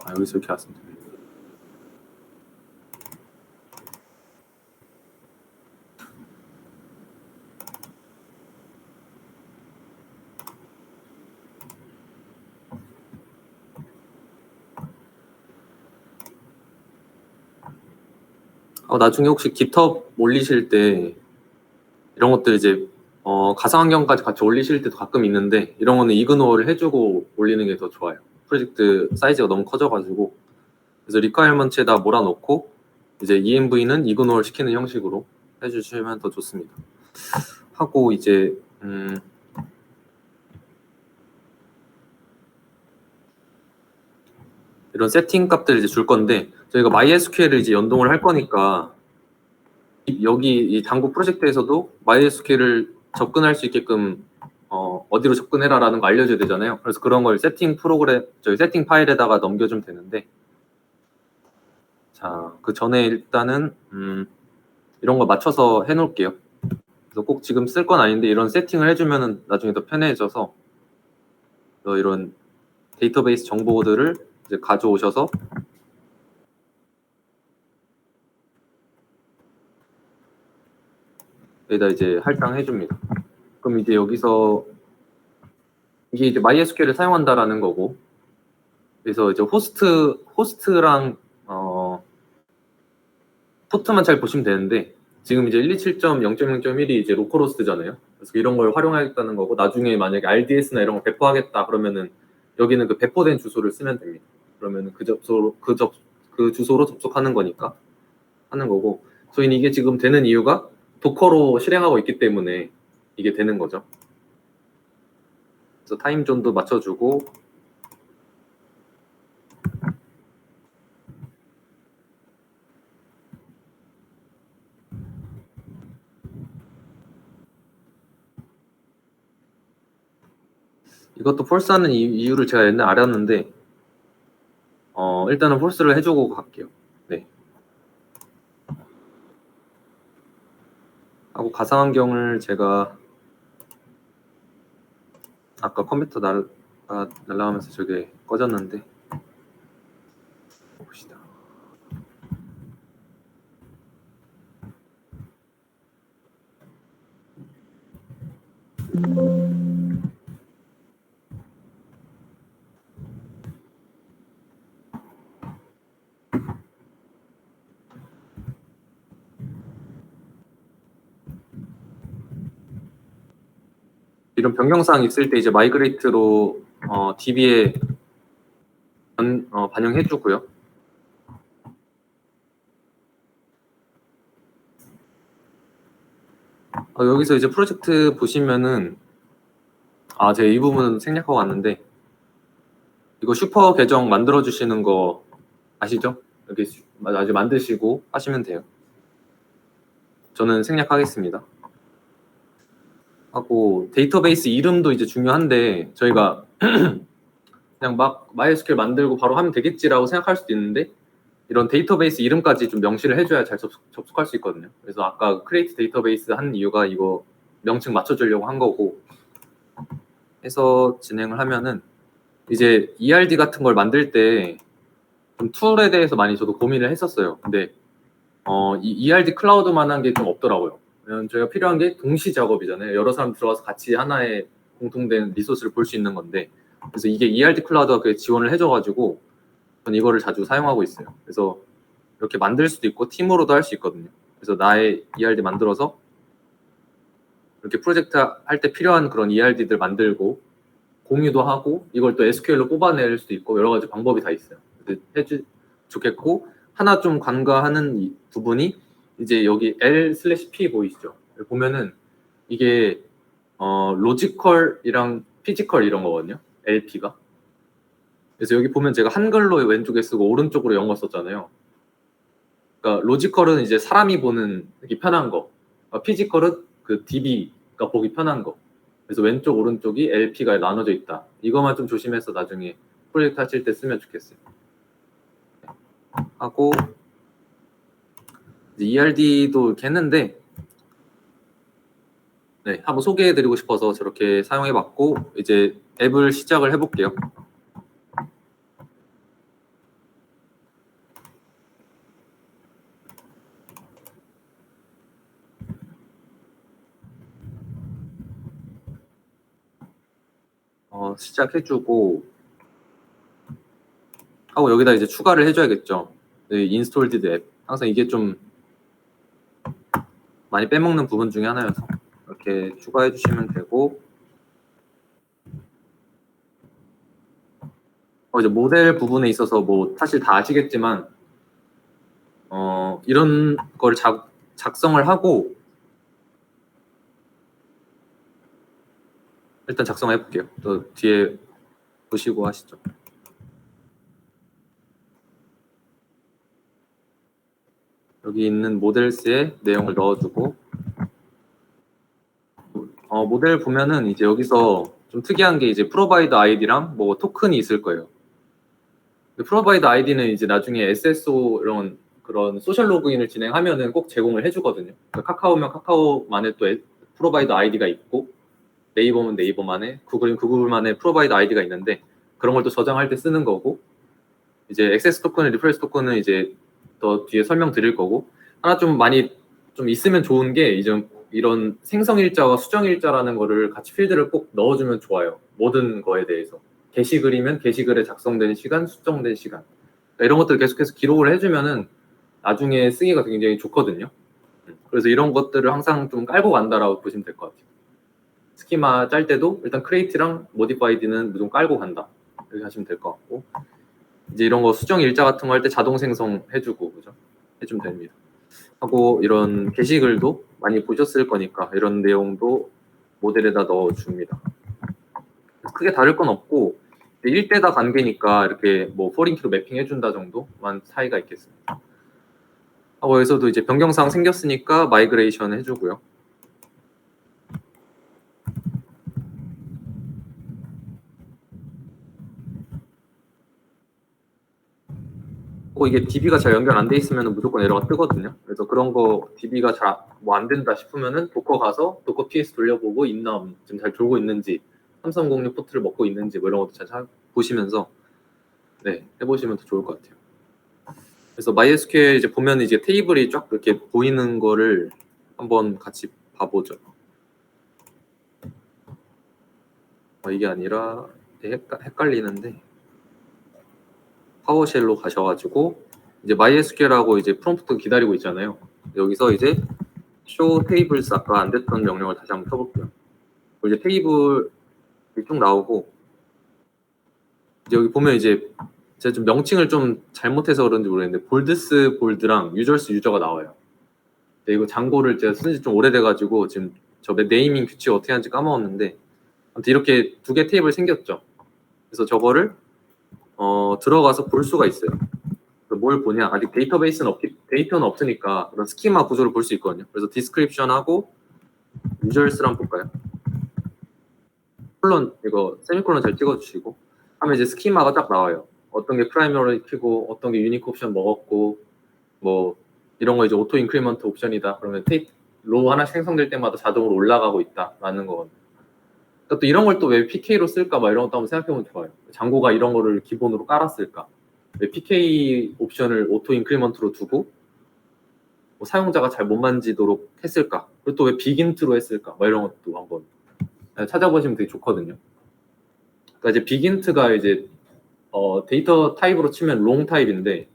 여기서 이렇게 왔습니다. 나중에 혹시 GitHub 올리실 때 이런 것들 이제 가상환경까지 같이 올리실 때도 가끔 있는데 이런 거는 이그노어를 해주고 올리는 게 더 좋아요. 프로젝트 사이즈가 너무 커져가지고. 그래서 리퀘어먼트에다 몰아놓고 이제 ENV는 이그노어를 시키는 형식으로 해주시면 더 좋습니다. 하고 이제 이런 세팅 값들을 이제 줄 건데 저희가 MySQL을 이제 연동을 할 거니까 여기 이 당구 프로젝트에서도 MySQL을 접근할 수 있게끔 어디로 접근해라라는 거 알려줘야 되잖아요. 그래서 그런 걸 세팅 프로그램 저희 세팅 파일에다가 넘겨주면 되는데 자, 그 전에 일단은 이런 거 맞춰서 해놓을게요. 그래서 꼭 지금 쓸 건 아닌데 이런 세팅을 해주면은 나중에 더 편해져서 이런 데이터베이스 정보들을 이제 가져오셔서 여기다 이제 할당해 줍니다. 그럼 이제 여기서 이게 이제 MySQL을 사용한다라는 거고, 그래서 이제 호스트랑 포트만 잘 보시면 되는데 지금 이제 127.0.0.1이 이제 로컬호스트잖아요. 그래서 이런 걸 활용하겠다는 거고 나중에 만약에 RDS나 이런 걸 배포하겠다 그러면은 여기는 그 배포된 주소를 쓰면 됩니다. 그러면은 그 주소로 접속하는 거니까 하는 거고 저희는 이게 지금 되는 이유가 도커로 실행하고 있기 때문에 이게 되는 거죠. 그래서 타임존도 맞춰주고 이것도 폴스하는 이유를 제가 옛날에 알았는데 일단은 폴스를 해주고 갈게요. 네. 하고 가상환경을 제가 아까 컴퓨터 날라가면서 저게 꺼졌는데 봅시다. 이런 변경사항 있을 때 이제 마이그레이트로 DB에 반영해주고요. 여기서 이제 프로젝트 보시면은 제가 이 부분은 생략하고 왔는데 이거 슈퍼 계정 만들어 주시는 거 아시죠? 여기 아주 만드시고 하시면 돼요. 저는 생략하겠습니다. 하고 데이터베이스 이름도 이제 중요한데 저희가 그냥 막 MySQL 만들고 바로 하면 되겠지라고 생각할 수도 있는데 이런 데이터베이스 이름까지 좀 명시를 해줘야 잘 접속할 수 있거든요. 그래서 아까 크리에이트 데이터베이스 한 이유가 이거 명칭 맞춰주려고 한 거고 해서 진행을 하면은 이제 ERD 같은 걸 만들 때 좀 툴에 대해서 많이 저도 고민을 했었어요. 근데 이 ERD 클라우드만한 게 좀 없더라고요. 왜냐면 저희가 필요한 게 동시 작업이잖아요. 여러 사람 들어가서 같이 하나의 공통된 리소스를 볼 수 있는 건데 그래서 이게 ERD 클라우드가 그게 지원을 해줘가지고 저는 이거를 자주 사용하고 있어요. 그래서 이렇게 만들 수도 있고 팀으로도 할 수 있거든요. 그래서 나의 ERD 만들어서 이렇게 프로젝트 할 때 필요한 그런 ERD들 만들고 공유도 하고 이걸 또 SQL로 뽑아낼 수도 있고 여러 가지 방법이 다 있어요. 좋겠고 하나 좀 간과하는 이 부분이 이제 여기 L/P 보이시죠? 보면은 이게 로지컬이랑 피지컬 이런 거거든요. LP가. 그래서 여기 보면 제가 한글로 왼쪽에 쓰고 오른쪽으로 영어 썼잖아요. 그러니까 로지컬은 이제 사람이 보는 되게 편한 거, 피지컬은 그 DB가 보기 편한 거. 그래서 왼쪽 오른쪽이 LP가 나눠져 있다. 이거만 좀 조심해서 나중에 프로젝트 하실 때 쓰면 좋겠어요. 하고 이제 ERD도 이렇게 했는데 네, 한번 소개해드리고 싶어서 저렇게 사용해봤고 이제 앱을 시작을 해볼게요. 시작해주고 하고 여기다 이제 추가를 해줘야겠죠. 인스톨디드 앱. 항상 이게 좀 많이 빼먹는 부분 중에 하나여서 이렇게 추가해 주시면 되고 이제 모델 부분에 있어서 뭐 사실 다 아시겠지만 이런 걸 작성을 하고 일단 작성해 볼게요. 또 뒤에 보시고 하시죠. 여기 있는 모델스에 내용을 넣어주고 모델 보면은 이제 여기서 좀 특이한 게 이제 프로바이더 아이디랑 뭐 토큰이 있을 거예요. 프로바이더 아이디는 이제 나중에 SSO 이런 그런 소셜 로그인을 진행하면은 꼭 제공을 해주거든요. 그러니까 카카오면 카카오만의 또 프로바이더 아이디가 있고 네이버면 네이버만의 구글은 구글만의 프로바이더 아이디가 있는데 그런 걸 또 저장할 때 쓰는 거고 이제 액세스 토큰, 리퍼런스 토큰은 이제 더 뒤에 설명드릴 거고 하나 좀 많이 좀 있으면 좋은 게 이제 이런 생성일자와 수정일자라는 거를 같이 필드를 꼭 넣어주면 좋아요. 모든 거에 대해서. 게시글이면 게시글에 작성된 시간, 수정된 시간. 그러니까 이런 것들 계속해서 기록을 해주면은 나중에 쓰기가 굉장히 좋거든요. 그래서 이런 것들을 항상 좀 깔고 간다라고 보시면 될 것 같아요. 스키마 짤 때도 일단 크리에이트랑 모디파이드는 무조건 깔고 간다. 이렇게 하시면 될 것 같고 이제 이런 거 수정 일자 같은 거 할 때 자동 생성해주고 그죠? 해주면 됩니다. 하고 이런 게시글도 많이 보셨을 거니까 이런 내용도 모델에다 넣어줍니다. 크게 다를 건 없고 1대다 관계니까 이렇게 뭐 포린키로 매핑 해준다 정도만 차이가 있겠습니다. 하고 여기서도 이제 변경사항 생겼으니까 마이그레이션 해주고요. 이게 DB가 잘 연결 안 돼 있으면 무조건 에러가 뜨거든요. 그래서 그런 거 DB가 잘 뭐 안 된다 싶으면은 도커 가서 도커 PS 돌려보고 인넘 지금 잘 돌고 있는지 3306 포트를 먹고 있는지 뭐 이런 것도 잘 보시면서 네 해보시면 더 좋을 것 같아요. 그래서 MySQL 이제 보면 이제 테이블이 쫙 이렇게 보이는 거를 한번 같이 봐보죠. 이게 아니라 헷갈리는데 파워쉘로 가셔가지고 이제 MySQL하고 이제 프롬프트 기다리고 있잖아요. 여기서 이제 show tables 아까 안 됐던 명령을 다시 한번 켜볼게요. 이제 테이블이 쭉 나오고 이제 여기 보면 이제 제가 좀 명칭을 좀 잘못해서 그런지 모르겠는데 볼드스 볼드랑 유저스 유저가 나와요. 근데 이거 장고를 제가 쓴 지 좀 오래돼가지고 지금 저 네이밍 규칙 어떻게 하는지 까먹었는데 아무튼 이렇게 두 개 테이블 생겼죠. 그래서 저거를 들어가서 볼 수가 있어요. 뭘 보냐? 아직 데이터는 없으니까 그런 스키마 구조를 볼 수 있거든요. 그래서 디스크립션하고 유저스랑 볼까요? 콜론 이거 세미콜론 잘 찍어주시고 하면 이제 스키마가 딱 나와요. 어떤 게 프라이머리 키고 어떤 게 유니크 옵션 먹었고 뭐 이런 거 이제 오토 인크리먼트 옵션이다. 그러면 로우 하나 생성될 때마다 자동으로 올라가고 있다라는 거거든요. 그러니까 또 이런 걸 또 왜 PK로 쓸까 막 이런 것도 한번 생각해보면 좋아요. 장고가 이런 거를 기본으로 깔았을까? 왜 PK 옵션을 오토 인크리먼트로 두고 뭐 사용자가 잘 못 만지도록 했을까? 그리고 또 왜 빅인트로 했을까? 뭐 이런 것도 한번 찾아보시면 되게 좋거든요. 그러니까 이제 빅인트가 이제 데이터 타입으로 치면 롱 타입인데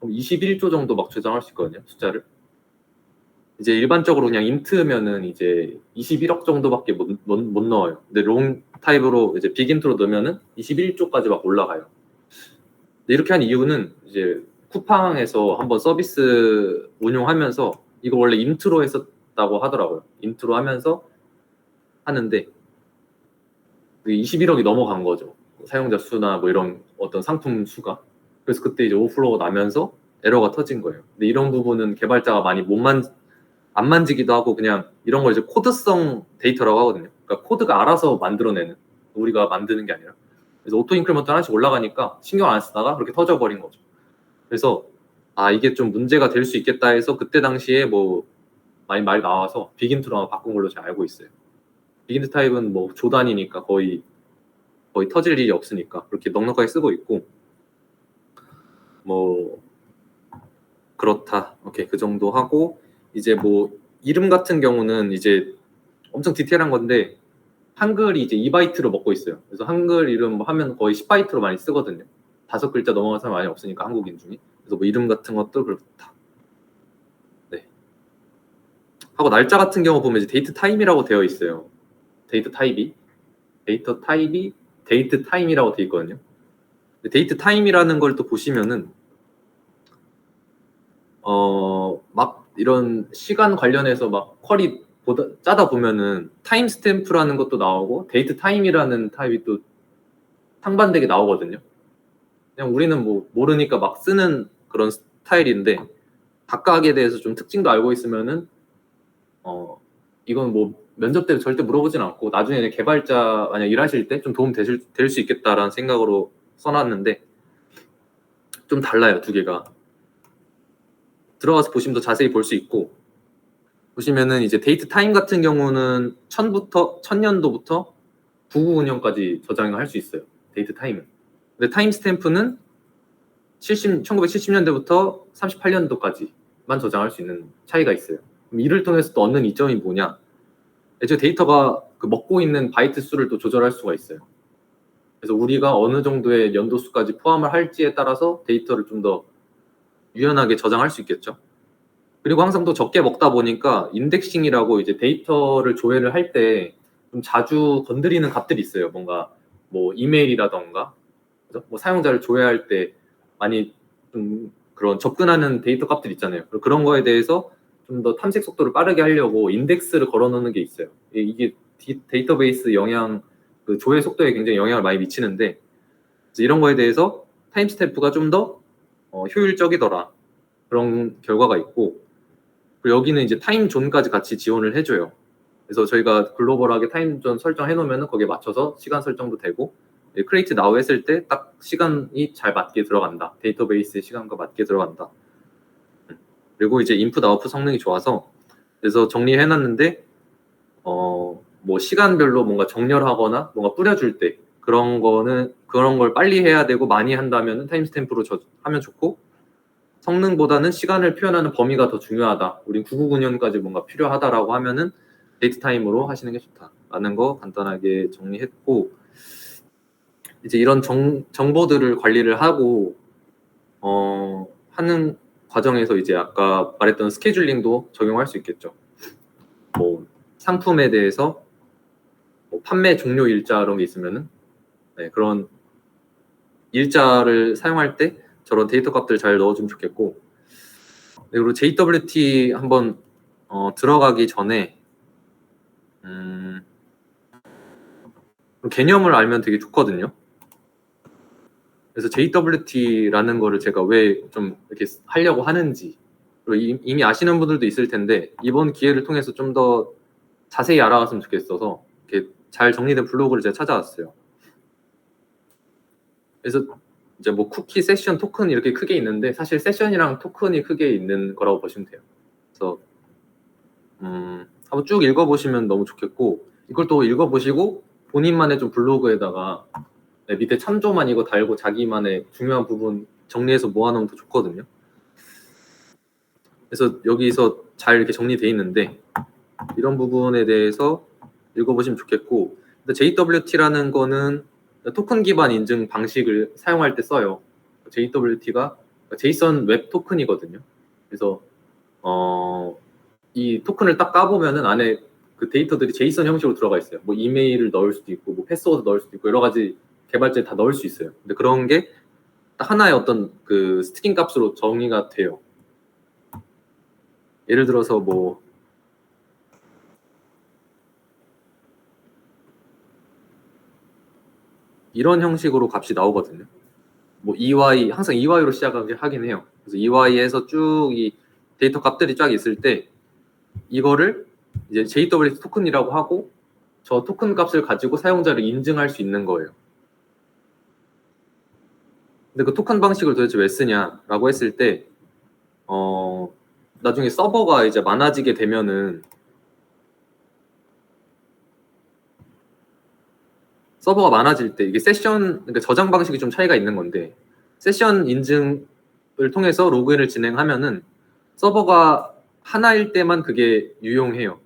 21조 정도 막 조정할 수 있거든요. 숫자를. 이제 일반적으로 그냥 인트면은 이제 21억 정도밖에 못 넣어요. 근데 롱 타입으로 이제 빅인트로 넣으면은 21조까지 막 올라가요. 이렇게 한 이유는 이제 쿠팡에서 한번 서비스 운용하면서 이거 원래 인트로 했었다고 하더라고요. 인트로 하면서 하는데 21억이 넘어간 거죠. 사용자 수나 뭐 이런 어떤 상품 수가. 그래서 그때 이제 오프로가 나면서 에러가 터진 거예요. 근데 이런 부분은 개발자가 많이 안 만지기도 하고 그냥 이런 걸 이제 코드성 데이터라고 하거든요. 그러니까 코드가 알아서 만들어내는 우리가 만드는 게 아니라 그래서 오토 인크리먼트 하나씩 올라가니까 신경 안 쓰다가 그렇게 터져버린 거죠. 그래서 이게 좀 문제가 될 수 있겠다 해서 그때 당시에 뭐 많이 말 나와서 빅인트로 바꾼 걸로 제가 알고 있어요. 빅인트 타입은 뭐 조단이니까 거의 터질 일이 없으니까 그렇게 넉넉하게 쓰고 있고 뭐 그렇다. 오케이 그 정도 하고 이제 뭐 이름 같은 경우는 이제 엄청 디테일한 건데 한글이 이제 2바이트로 먹고 있어요. 그래서 한글 이름 하면 거의 10바이트로 많이 쓰거든요. 5글자 넘어간 사람 많이 없으니까 한국인 중에. 그래서 뭐 이름 같은 것도 그렇다. 네. 하고 날짜 같은 경우 보면 이제 데이트 타임이라고 되어 있어요. 데이트 타입이 데이트 타임이라고 되어 있거든요. 데이트 타임이라는 걸 또 보시면은 막 이런 시간 관련해서 막 쿼리 짜다 보면은 타임 스탬프라는 것도 나오고 데이트 타임이라는 타입이 또 상반되게 나오거든요. 그냥 우리는 뭐 모르니까 막 쓰는 그런 스타일인데 각각에 대해서 좀 특징도 알고 있으면은 이건 뭐 면접 때 절대 물어보진 않고 나중에 개발자 만약 일하실 때 좀 도움 될 수 있겠다라는 생각으로 써놨는데 좀 달라요, 두 개가. 들어가서 보시면 더 자세히 볼 수 있고, 보시면은 이제 데이트 타임 같은 경우는 1000년도부터 999년까지 저장을 할 수 있어요. 데이트 타임은. 근데 타임 스탬프는 1970년대부터 38년도까지만 저장할 수 있는 차이가 있어요. 그럼 이를 통해서 또 얻는 이점이 뭐냐? 애초에 데이터가 그 먹고 있는 바이트 수를 또 조절할 수가 있어요. 그래서 우리가 어느 정도의 연도 수까지 포함을 할지에 따라서 데이터를 좀 더 유연하게 저장할 수 있겠죠. 그리고 항상 또 적게 먹다 보니까 인덱싱이라고 이제 데이터를 조회를 할 때 좀 자주 건드리는 값들이 있어요. 뭔가 뭐 이메일이라던가 뭐 사용자를 조회할 때 많이 좀 그런 접근하는 데이터 값들 있잖아요. 그런 거에 대해서 좀 더 탐색 속도를 빠르게 하려고 인덱스를 걸어 놓는 게 있어요. 이게 데이터베이스 영향, 그 조회 속도에 굉장히 영향을 많이 미치는데 이런 거에 대해서 타임스탬프가 좀 더 효율적이더라. 그런 결과가 있고, 그리고 여기는 이제 타임존까지 같이 지원을 해줘요. 그래서 저희가 글로벌하게 타임존 설정해 놓으면 거기에 맞춰서 시간 설정도 되고, 크리에이트 나우 했을 때 딱 시간이 잘 맞게 들어간다. 데이터베이스의 시간과 맞게 들어간다. 그리고 이제 인풋 아웃풋 성능이 좋아서, 그래서 정리해 놨는데 뭐 시간별로 뭔가 정렬하거나 뭔가 뿌려줄 때 그런 걸 빨리 해야 되고 많이 한다면 타임스탬프로 하면 좋고, 성능보다는 시간을 표현하는 범위가 더 중요하다. 우린 999년까지 뭔가 필요하다라고 하면은 데이트 타임으로 하시는 게 좋다라는 거 간단하게 정리했고, 이제 이런 정보들을 관리를 하고 하는 과정에서 이제 아까 말했던 스케줄링도 적용할 수 있겠죠. 뭐 상품에 대해서 뭐 판매 종료 일자 이런 게 있으면은 그런 일자를 사용할 때 저런 데이터 값들 잘 넣어주면 좋겠고, 그리고 JWT 한번 들어가기 전에 개념을 알면 되게 좋거든요. 그래서 JWT라는 거를 제가 왜 좀 이렇게 하려고 하는지, 그리고 이미 아시는 분들도 있을 텐데 이번 기회를 통해서 좀 더 자세히 알아갔으면 좋겠어서 이렇게 잘 정리된 블로그를 제가 찾아왔어요. 그래서 이제 뭐 쿠키, 세션, 토큰 이렇게 크게 있는데 사실 세션이랑 토큰이 크게 있는 거라고 보시면 돼요. 그래서 한번 쭉 읽어보시면 너무 좋겠고, 이걸 또 읽어보시고 본인만의 좀 블로그에다가 밑에 참조만 이거 달고 자기만의 중요한 부분 정리해서 모아놓으면 더 좋거든요. 그래서 여기서 잘 이렇게 정리돼 있는데 이런 부분에 대해서 읽어보시면 좋겠고, 근데 JWT라는 거는 토큰 기반 인증 방식을 사용할 때 써요. JWT가 제이슨 웹 토큰이거든요. 그래서 이 토큰을 딱 까보면은 안에 그 데이터들이 제이슨 형식으로 들어가 있어요. 뭐 이메일을 넣을 수도 있고, 뭐 패스워드 넣을 수도 있고, 여러 가지 개발자에 다 넣을 수 있어요. 근데 그런 게 딱 하나의 어떤 그 스트링 값으로 정의가 돼요. 예를 들어서 뭐 이런 형식으로 값이 나오거든요. 뭐 EY, 항상 EY로 시작하긴 해요. 그래서 EY에서 쭉 이 데이터 값들이 쫙 있을 때 이거를 이제 JWT 토큰이라고 하고 저 토큰 값을 가지고 사용자를 인증할 수 있는 거예요. 근데 그 토큰 방식을 도대체 왜 쓰냐라고 했을 때 나중에 서버가 이제 많아지게 되면은 서버가 많아질 때 이게 세션, 그러니까 저장 방식이 좀 차이가 있는 건데, 세션 인증을 통해서 로그인을 진행하면은 서버가 하나일 때만 그게 유용해요.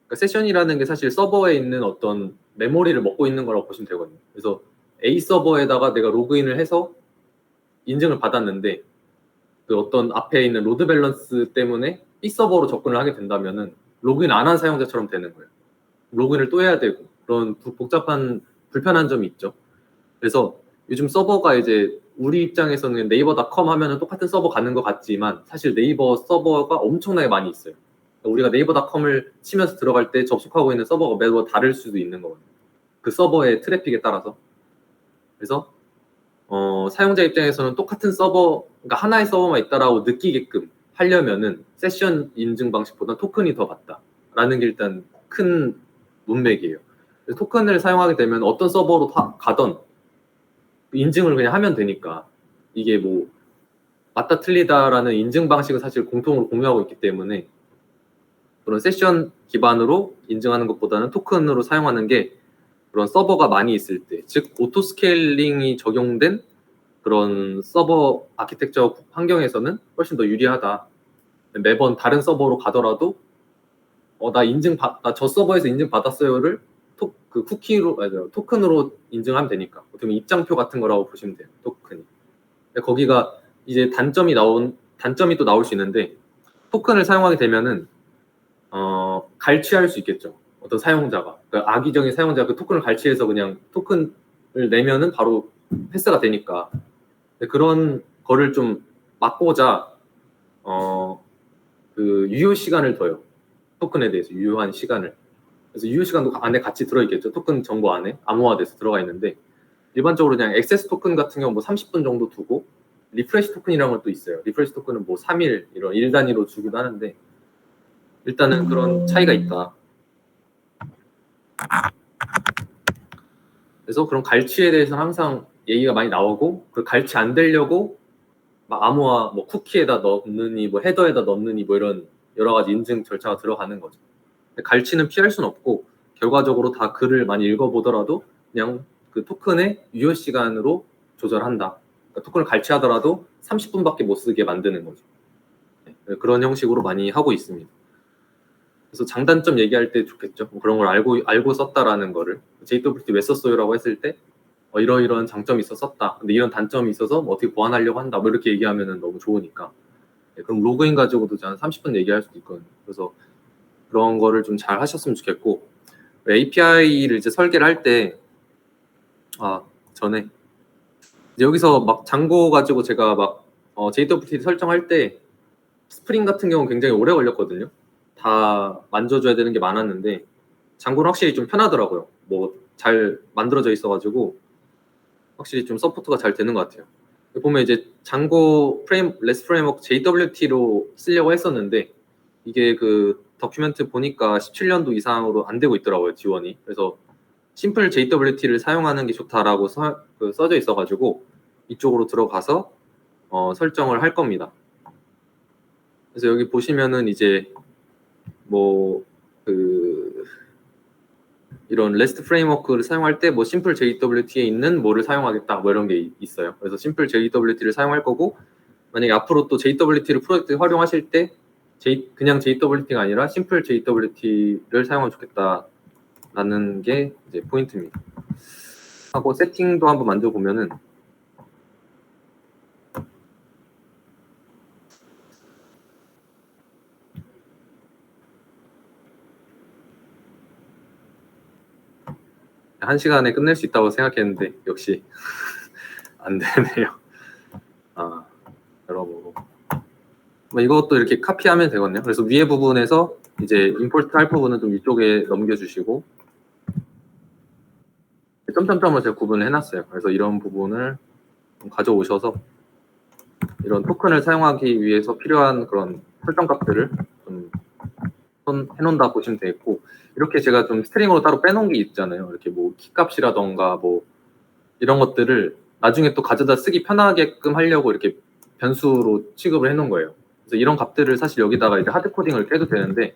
그러니까 세션이라는 게 사실 서버에 있는 어떤 메모리를 먹고 있는 거라고 보시면 되거든요. 그래서 A 서버에다가 내가 로그인을 해서 인증을 받았는데 그 어떤 앞에 있는 로드 밸런스 때문에 B 서버로 접근을 하게 된다면은 로그인 안 한 사용자처럼 되는 거예요. 로그인을 또 해야 되고 그런 복잡한 불편한 점이 있죠. 그래서 요즘 서버가 이제 우리 입장에서는 네이버닷컴 하면은 똑같은 서버 가는 것 같지만 사실 네이버 서버가 엄청나게 많이 있어요. 우리가 네이버닷컴을 치면서 들어갈 때 접속하고 있는 서버가 매번 다를 수도 있는 거거든요. 그 서버의 트래픽에 따라서. 그래서 사용자 입장에서는 똑같은 서버, 그러니까 하나의 서버만 있다라고 느끼게끔 하려면은 세션 인증 방식보다 토큰이 더 맞다라는 게 일단 큰 문맥이에요. 토큰을 사용하게 되면 어떤 서버로 가던 인증을 그냥 하면 되니까 이게 뭐 맞다 틀리다라는 인증 방식은 사실 공통으로 공유하고 있기 때문에 그런 세션 기반으로 인증하는 것보다는 토큰으로 사용하는 게 그런 서버가 많이 있을 때, 즉 오토 스케일링이 적용된 그런 서버 아키텍처 환경에서는 훨씬 더 유리하다. 매번 다른 서버로 가더라도 나 저 서버에서 인증 받았어요를 그 쿠키로 맞아요. 토큰으로 인증하면 되니까 어떻게 보면 입장표 같은 거라고 보시면 돼요. 토큰이. 근데 거기가 이제 단점이 또 나올 수 있는데 토큰을 사용하게 되면은 갈취할 수 있겠죠. 어떤 사용자가 그러니까 악의적인 사용자가 그 토큰을 갈취해서 그냥 토큰을 내면은 바로 패스가 되니까 그런 거를 좀 막고자 그 유효 시간을 둬요. 토큰에 대해서 유효한 시간을. 그래서 유효 시간도 안에 같이 들어있겠죠. 토큰 정보 안에 암호화돼서 들어가 있는데 일반적으로 그냥 액세스 토큰 같은 경우 뭐 30분 정도 두고 리프레시 토큰이라는 건 또 있어요. 리프레시 토큰은 뭐 3일 이런 일 단위로 주기도 하는데 일단은 그런 차이가 있다. 그래서 그런 갈취에 대해서는 항상 얘기가 많이 나오고 그 갈취 안 되려고 막 암호화 뭐 쿠키에다 넣느니 뭐 헤더에다 넣느니 뭐 이런 여러 가지 인증 절차가 들어가는 거죠. 갈취는 피할 수는 없고 결과적으로 다 글을 많이 읽어보더라도 그냥 그 토큰의 유효 시간으로 조절한다. 그러니까 토큰을 갈취하더라도 30분밖에 못 쓰게 만드는 거죠. 네, 그런 형식으로 많이 하고 있습니다. 그래서 장단점 얘기할 때 좋겠죠. 뭐 그런 걸 알고 썼다라는 거를 JWT 왜 썼어요라고 했을 때 이러이러한 장점이 있어 썼다. 근데 이런 단점이 있어서 뭐 어떻게 보완하려고 한다. 뭐 이렇게 얘기하면은 너무 좋으니까. 네, 그럼 로그인 가지고도 한 30분 얘기할 수도 있거든요. 그래서 그런 거를 좀 잘 하셨으면 좋겠고 API를 이제 설계를 할 때 전에 이제 여기서 막 장고 가지고 제가 막 JWT 설정할 때 스프링 같은 경우는 굉장히 오래 걸렸거든요. 다 만져줘야 되는 게 많았는데 장고는 확실히 좀 편하더라고요. 뭐 잘 만들어져 있어가지고 확실히 좀 서포트가 잘 되는 것 같아요. 보면 이제 장고 레스트 프레임워크 JWT로 쓰려고 했었는데 이게 그 다큐멘트 보니까 17년도 이상으로 안 되고 있더라고요, 지원이. 그래서 심플 JWT를 사용하는 게 좋다라고 써져 있어가지고 이쪽으로 들어가서 설정을 할 겁니다. 그래서 여기 보시면은 이제 뭐 이런 REST 프레임워크를 사용할 때 뭐 심플 JWT에 있는 뭐를 사용하겠다 뭐 이런 게 있어요. 그래서 심플 JWT를 사용할 거고 만약에 앞으로 또 JWT를 프로젝트에 활용하실 때 그냥 JWT가 아니라 심플 JWT를 사용하면 좋겠다라는 게 이제 포인트입니다. 하고 세팅도 한번 만들어 보면은 한 시간에 끝낼 수 있다고 생각했는데 역시 안 되네요. 여러모로 뭐 이것도 이렇게 카피하면 되거든요. 그래서 위에 부분에서 이제 임포트 할 부분은 좀 위쪽에 넘겨주시고 점점점을 제가 구분을 해놨어요. 그래서 이런 부분을 좀 가져오셔서 이런 토큰을 사용하기 위해서 필요한 그런 설정 값들을 좀 해놓는다 보시면 되겠고 이렇게 제가 좀 스트링으로 따로 빼놓은 게 있잖아요. 이렇게 뭐 키값이라던가 뭐 이런 것들을 나중에 또 가져다 쓰기 편하게끔 하려고 이렇게 변수로 취급을 해놓은 거예요. 그래서 이런 값들을 사실 여기다가 이제 하드 코딩을 깨도 되는데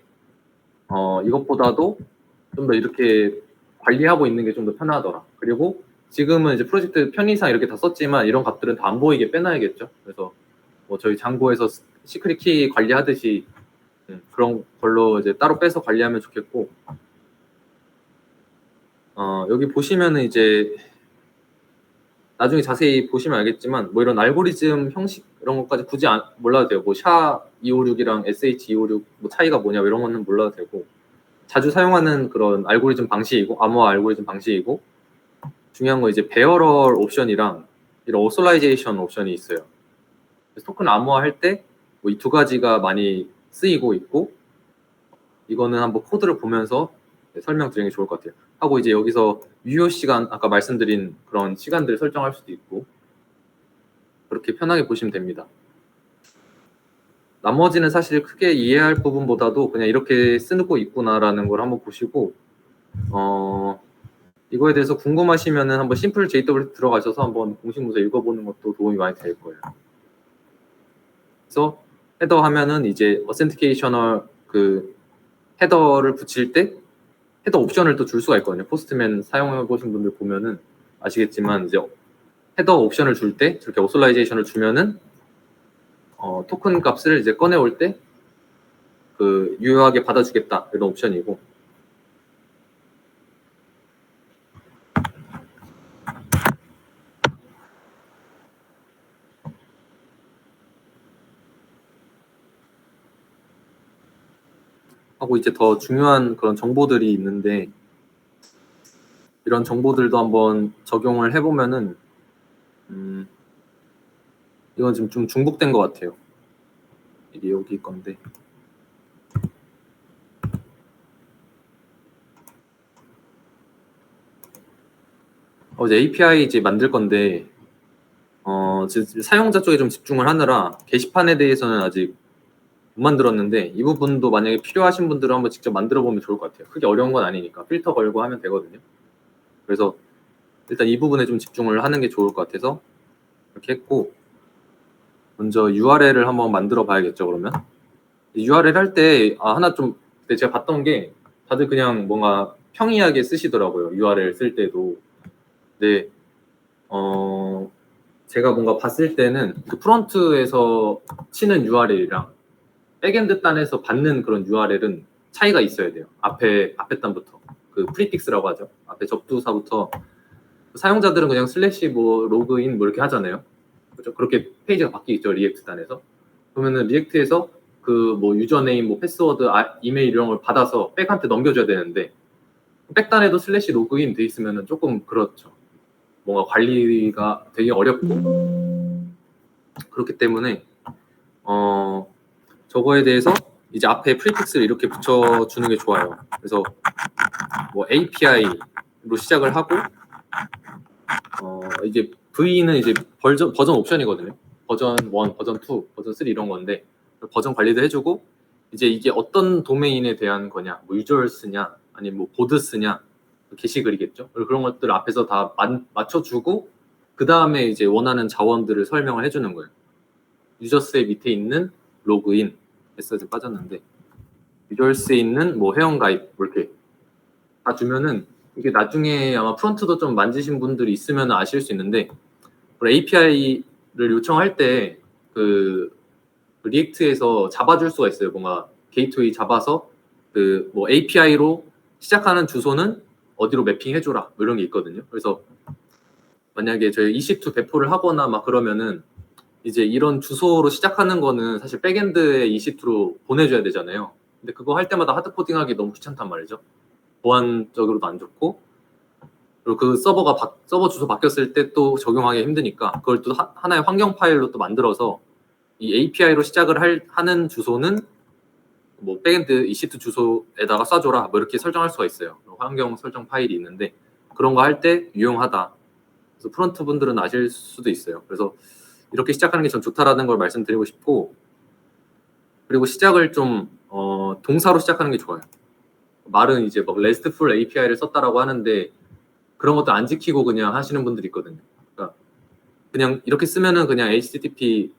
이것보다도 좀 더 이렇게 관리하고 있는 게 좀 더 편하더라. 그리고 지금은 이제 프로젝트 편의상 이렇게 다 썼지만 이런 값들은 다 안 보이게 빼놔야겠죠. 그래서 뭐 저희 장고에서 시크릿 키 관리하듯이 그런 걸로 이제 따로 빼서 관리하면 좋겠고, 여기 보시면은 이제 나중에 자세히 보시면 알겠지만 뭐 이런 알고리즘 형식 이런 것까지 굳이 몰라도 돼요. 뭐 SHA-256이랑 SH-256 뭐 차이가 뭐냐 이런 거는 몰라도 되고, 자주 사용하는 그런 알고리즘 방식이고, 암호화 알고리즘 방식이고, 중요한 거 이제 베어럴 옵션이랑 이런 오솔라이제이션 옵션이 있어요. 그래서 토큰 암호화 할 때 뭐 이 두 가지가 많이 쓰이고 있고, 이거는 한번 코드를 보면서 설명드리는 게 좋을 것 같아요. 하고 이제 여기서 유효 시간, 아까 말씀드린 그런 시간들을 설정할 수도 있고, 그렇게 편하게 보시면 됩니다. 나머지는 사실 크게 이해할 부분보다도 그냥 이렇게 쓰고 있구나라는 걸 한번 보시고, 이거에 대해서 궁금하시면은 한번 심플 JW 들어가셔서 한번 공식 문서 읽어보는 것도 도움이 많이 될 거예요. 그래서 헤더 하면은 이제 어센티케이셔널 그 헤더를 붙일 때 헤더 옵션을 또 줄 수가 있거든요. 포스트맨 사용해 보신 분들 보면은 아시겠지만 이제 헤더 옵션을 줄 때 저렇게 오솔라이제이션을 주면은 토큰 값을 이제 꺼내올 때 그 유효하게 받아주겠다 이런 옵션이고, 하고 이제 더 중요한 그런 정보들이 있는데, 이런 정보들도 한번 적용을 해보면은 이건 지금 좀 중복된 것 같아요. 이게 여기 건데, 이제 API 이제 만들 건데 사용자 쪽에 좀 집중을 하느라 게시판에 대해서는 아직 못 만들었는데, 이 부분도 만약에 필요하신 분들은 한번 직접 만들어 보면 좋을 것 같아요. 크게 어려운 건 아니니까 필터 걸고 하면 되거든요. 그래서 일단 이 부분에 좀 집중을 하는 게 좋을 것 같아서 이렇게 했고, 먼저 URL을 한번 만들어 봐야겠죠. 그러면 URL 할 때 하나 좀 제가 봤던 게 다들 그냥 뭔가 평이하게 쓰시더라고요. URL 쓸 때도. 근데 제가 뭔가 봤을 때는 그 프론트에서 치는 URL이랑 백엔드 단에서 받는 그런 URL은 차이가 있어야 돼요. 앞에 단부터 그 프리픽스라고 하죠. 앞에 접두사부터. 사용자들은 그냥 슬래시 뭐 로그인 뭐 이렇게 하잖아요. 그렇죠? 그렇게 페이지가 바뀌겠죠, 리액트 단에서. 그러면은 리액트에서 그 뭐 유저네임, 뭐 패스워드, 이메일 이런 걸 받아서 백한테 넘겨줘야 되는데, 백단에도 슬래시 로그인 돼 있으면은 조금 그렇죠. 뭔가 관리가 되게 어렵고, 그렇기 때문에 저거에 대해서 이제 앞에 프리픽스를 이렇게 붙여주는 게 좋아요. 그래서 뭐 API로 시작을 하고, 이게 V는 이제 버전 옵션이거든요. 버전 1, 버전 2, 버전 3 이런 건데, 버전 관리도 해주고, 이제 이게 어떤 도메인에 대한 거냐, 뭐 유저스냐, 아니면 뭐 보드스냐, 게시글이겠죠. 그런 것들 앞에서 다 맞춰주고, 그 다음에 이제 원하는 자원들을 설명을 해주는 거예요. 유저스의 밑에 있는 로그인, 메시지 빠졌는데, 유저스에 있는 뭐 회원가입, 이렇게 다 주면은 이게 나중에 아마 프론트도 좀 만지신 분들이 있으면 아실 수 있는데, API를 요청할 때 그 리액트에서 잡아줄 수가 있어요. 뭔가 게이트웨이 잡아서 그 뭐 API로 시작하는 주소는 어디로 매핑해줘라 뭐 이런 게 있거든요. 그래서 만약에 저희 EC2 배포를 하거나 막 그러면은 이제 이런 주소로 시작하는 거는 사실 백엔드에 EC2로 보내줘야 되잖아요. 근데 그거 할 때마다 하드코딩하기 너무 귀찮단 말이죠. 보안적으로도 안 좋고, 그리고 그 서버 주소 바뀌었을 때 또 적용하기 힘드니까 그걸 또 하나의 환경 파일로 또 만들어서 이 API로 시작을 하는 주소는 뭐 백엔드 EC2 주소에다가 쏴줘라 뭐 이렇게 설정할 수가 있어요. 환경 설정 파일이 있는데, 그런 거 할 때 유용하다. 그래서 프론트 분들은 아실 수도 있어요. 그래서 이렇게 시작하는 게 전 좋다라는 걸 말씀드리고 싶고, 그리고 시작을 좀 동사로 시작하는 게 좋아요. 말은 이제 막 RESTful API를 썼다라고 하는데 그런 것도 안 지키고 그냥 하시는 분들이 있거든요. 그러니까 그냥 이렇게 쓰면은 그냥 HTTP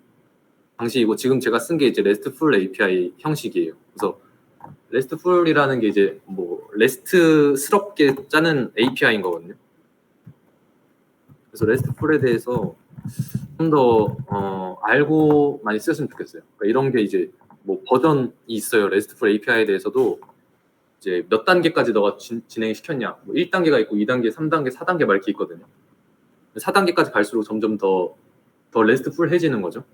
방식이고, 지금 제가 쓴 게 이제 RESTful API 형식이에요. 그래서 RESTful이라는 게 이제 뭐 REST스럽게 짜는 API인 거거든요. 그래서 RESTful에 대해서 좀 더 알고 많이 쓰셨으면 좋겠어요. 그러니까 이런 게 이제 뭐 버전이 있어요. RESTful API에 대해서도 이제 몇 단계까지 너가 진행시켰냐, 뭐 1단계가 있고 2단계, 3단계, 4단계 막 이렇게 있거든요. 4단계까지 갈수록 점점 더 RESTful해지는 거죠.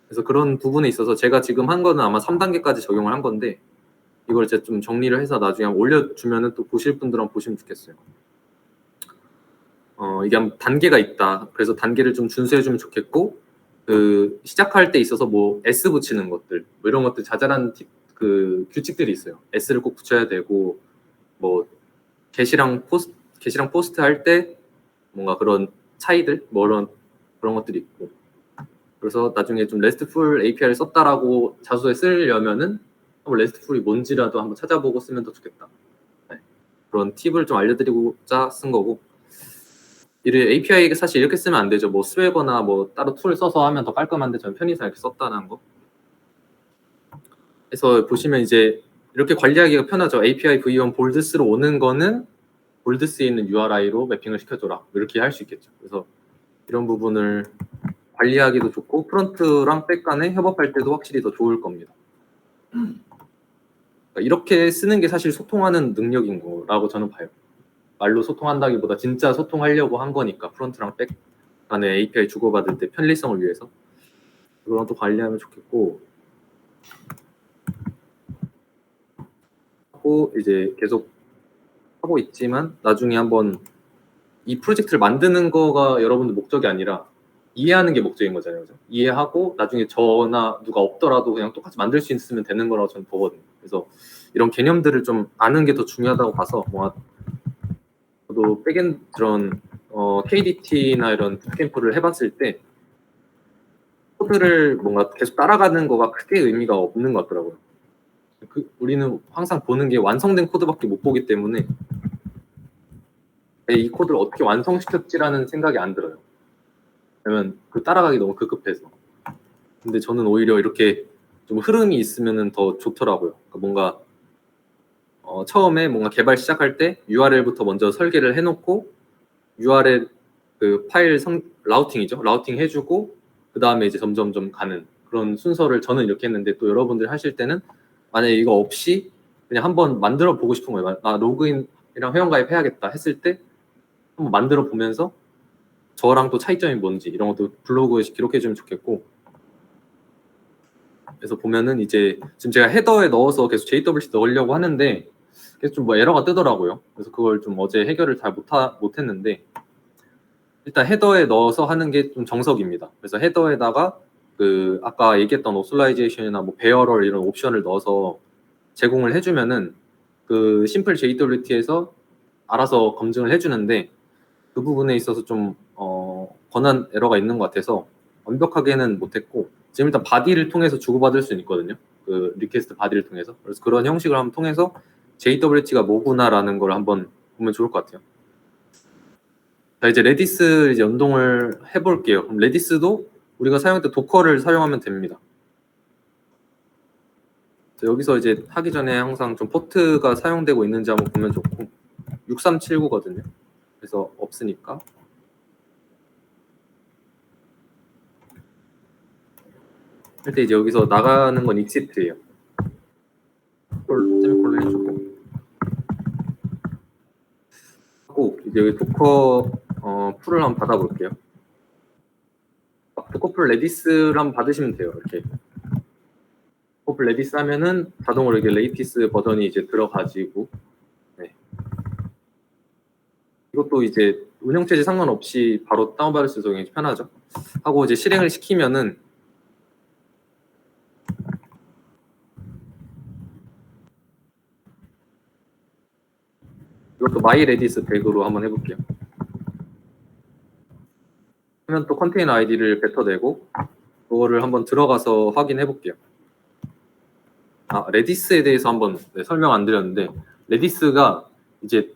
그래서 그런 부분에 있어서 제가 지금 한 거는 아마 3단계까지 적용을 한 건데, 이걸 제가 좀 정리를 해서 나중에 한번 올려주면은 또 보실 분들은 보시면 좋겠어요. 이게 한 단계가 있다. 그래서 단계를 좀 준수해주면 좋겠고, 그 시작할 때 있어서 뭐 S 붙이는 것들, 뭐 이런 것들 자잘한 그 규칙들이 있어요. S를 꼭 붙여야 되고, 뭐 게시랑 포스트 할 때 뭔가 그런 차이들, 뭐 그런 것들이 있고. 그래서 나중에 좀 RESTful API를 썼다라고 자소서에 쓰려면은 한번 RESTful이 뭔지라도 한번 찾아보고 쓰면 더 좋겠다. 네. 그런 팁을 좀 알려드리고자 쓴 거고. 이를 API 사실 이렇게 쓰면 안 되죠. 뭐 스웨거나 뭐 따로 툴 써서 하면 더 깔끔한데 저는 편의상 이렇게 썼다는 거. 그래서 보시면 이제 이렇게 관리하기가 편하죠. API v1 볼드스로 오는 거는 볼드스에 있는 URI로 매핑을 시켜줘라. 이렇게 할 수 있겠죠. 그래서 이런 부분을 관리하기도 좋고 프론트랑 백 간에 협업할 때도 확실히 더 좋을 겁니다. 그러니까 이렇게 쓰는 게 사실 소통하는 능력인 거라고 저는 봐요. 말로 소통한다기보다 진짜 소통하려고 한 거니까 프론트랑 백 간에 API 주고받을 때 편리성을 위해서 그런 것도 관리하면 좋겠고, 하고 이제 계속 하고 있지만 나중에 한번 이 프로젝트를 만드는 거가 여러분들 목적이 아니라 이해하는 게 목적인 거잖아요. 그죠? 이해하고 나중에 저나 누가 없더라도 그냥 똑같이 만들 수 있으면 되는 거라고 저는 보거든요. 그래서 이런 개념들을 좀 아는 게 더 중요하다고 봐서 뭔가 저도 백엔드 그런 KDT나 이런 부트캠프를 해봤을 때 코드를 뭔가 계속 따라가는 거가 크게 의미가 없는 것 같더라고요. 우리는 항상 보는 게 완성된 코드밖에 못 보기 때문에 이 코드를 어떻게 완성시켰지라는 생각이 안 들어요. 왜냐면 그 따라가기 너무 급급해서. 근데 저는 오히려 이렇게 좀 흐름이 있으면 더 좋더라고요. 그러니까 뭔가 처음에 뭔가 개발 시작할 때 URL부터 먼저 설계를 해놓고 URL 그 파일 라우팅이죠. 라우팅 해주고 그 다음에 이제 점점점 가는 그런 순서를 저는 이렇게 했는데, 또 여러분들 하실 때는 만약에 이거 없이 그냥 한번 만들어 보고 싶은 거예요. 로그인이랑 회원가입 해야겠다 했을 때 한번 만들어 보면서 저랑 또 차이점이 뭔지 이런 것도 블로그에 기록해 주면 좋겠고. 그래서 보면은 이제 지금 제가 헤더에 넣어서 계속 JWT 넣으려고 하는데 계속 좀 뭐 에러가 뜨더라고요. 그래서 그걸 좀 어제 해결을 잘 못했는데, 일단 헤더에 넣어서 하는 게 좀 정석입니다. 그래서 헤더에다가 그 아까 얘기했던 오슬라이제이션이나 뭐 배열월 이런 옵션을 넣어서 제공을 해주면은 그 심플 JWT에서 알아서 검증을 해주는데, 그 부분에 있어서 좀 권한 에러가 있는 것 같아서 완벽하게는 못했고, 지금 일단 바디를 통해서 주고받을 수는 있거든요. 그 리퀘스트 바디를 통해서. 그래서 그런 형식을 한번 통해서 JWT가 뭐구나라는 걸 한번 보면 좋을 것 같아요. 자, 이제 레디스 이제 연동을 해볼게요. 그럼 레디스도 우리가 사용할 때 도커를 사용하면 됩니다. 자, 여기서 이제 하기 전에 항상 좀 포트가 사용되고 있는지 한번 보면 좋고, 6379거든요. 그래서 없으니까. 할 때 이제 여기서 나가는 건 exit예요. 세미콜론 해주고 하고 이제 여기 도커 풀을 한번 받아볼게요. 도커 풀 레디스를 한번 받으시면 돼요. 이렇게 도커 풀 레디스 하면은 자동으로 이게 레이티스 버전이 이제 들어가지고, 네. 이것도 이제 운영체제 상관없이 바로 다운받을 수 있어서 굉장히 편하죠. 하고 이제 실행을 시키면은 이것도 마이 레디스 백으로 한번 해볼게요. 그러면 또 컨테이너 아이디를 뱉어내고 그거를 한번 들어가서 확인해 볼게요. 레디스에 대해서 한번 설명 안 드렸는데, 레디스가 이제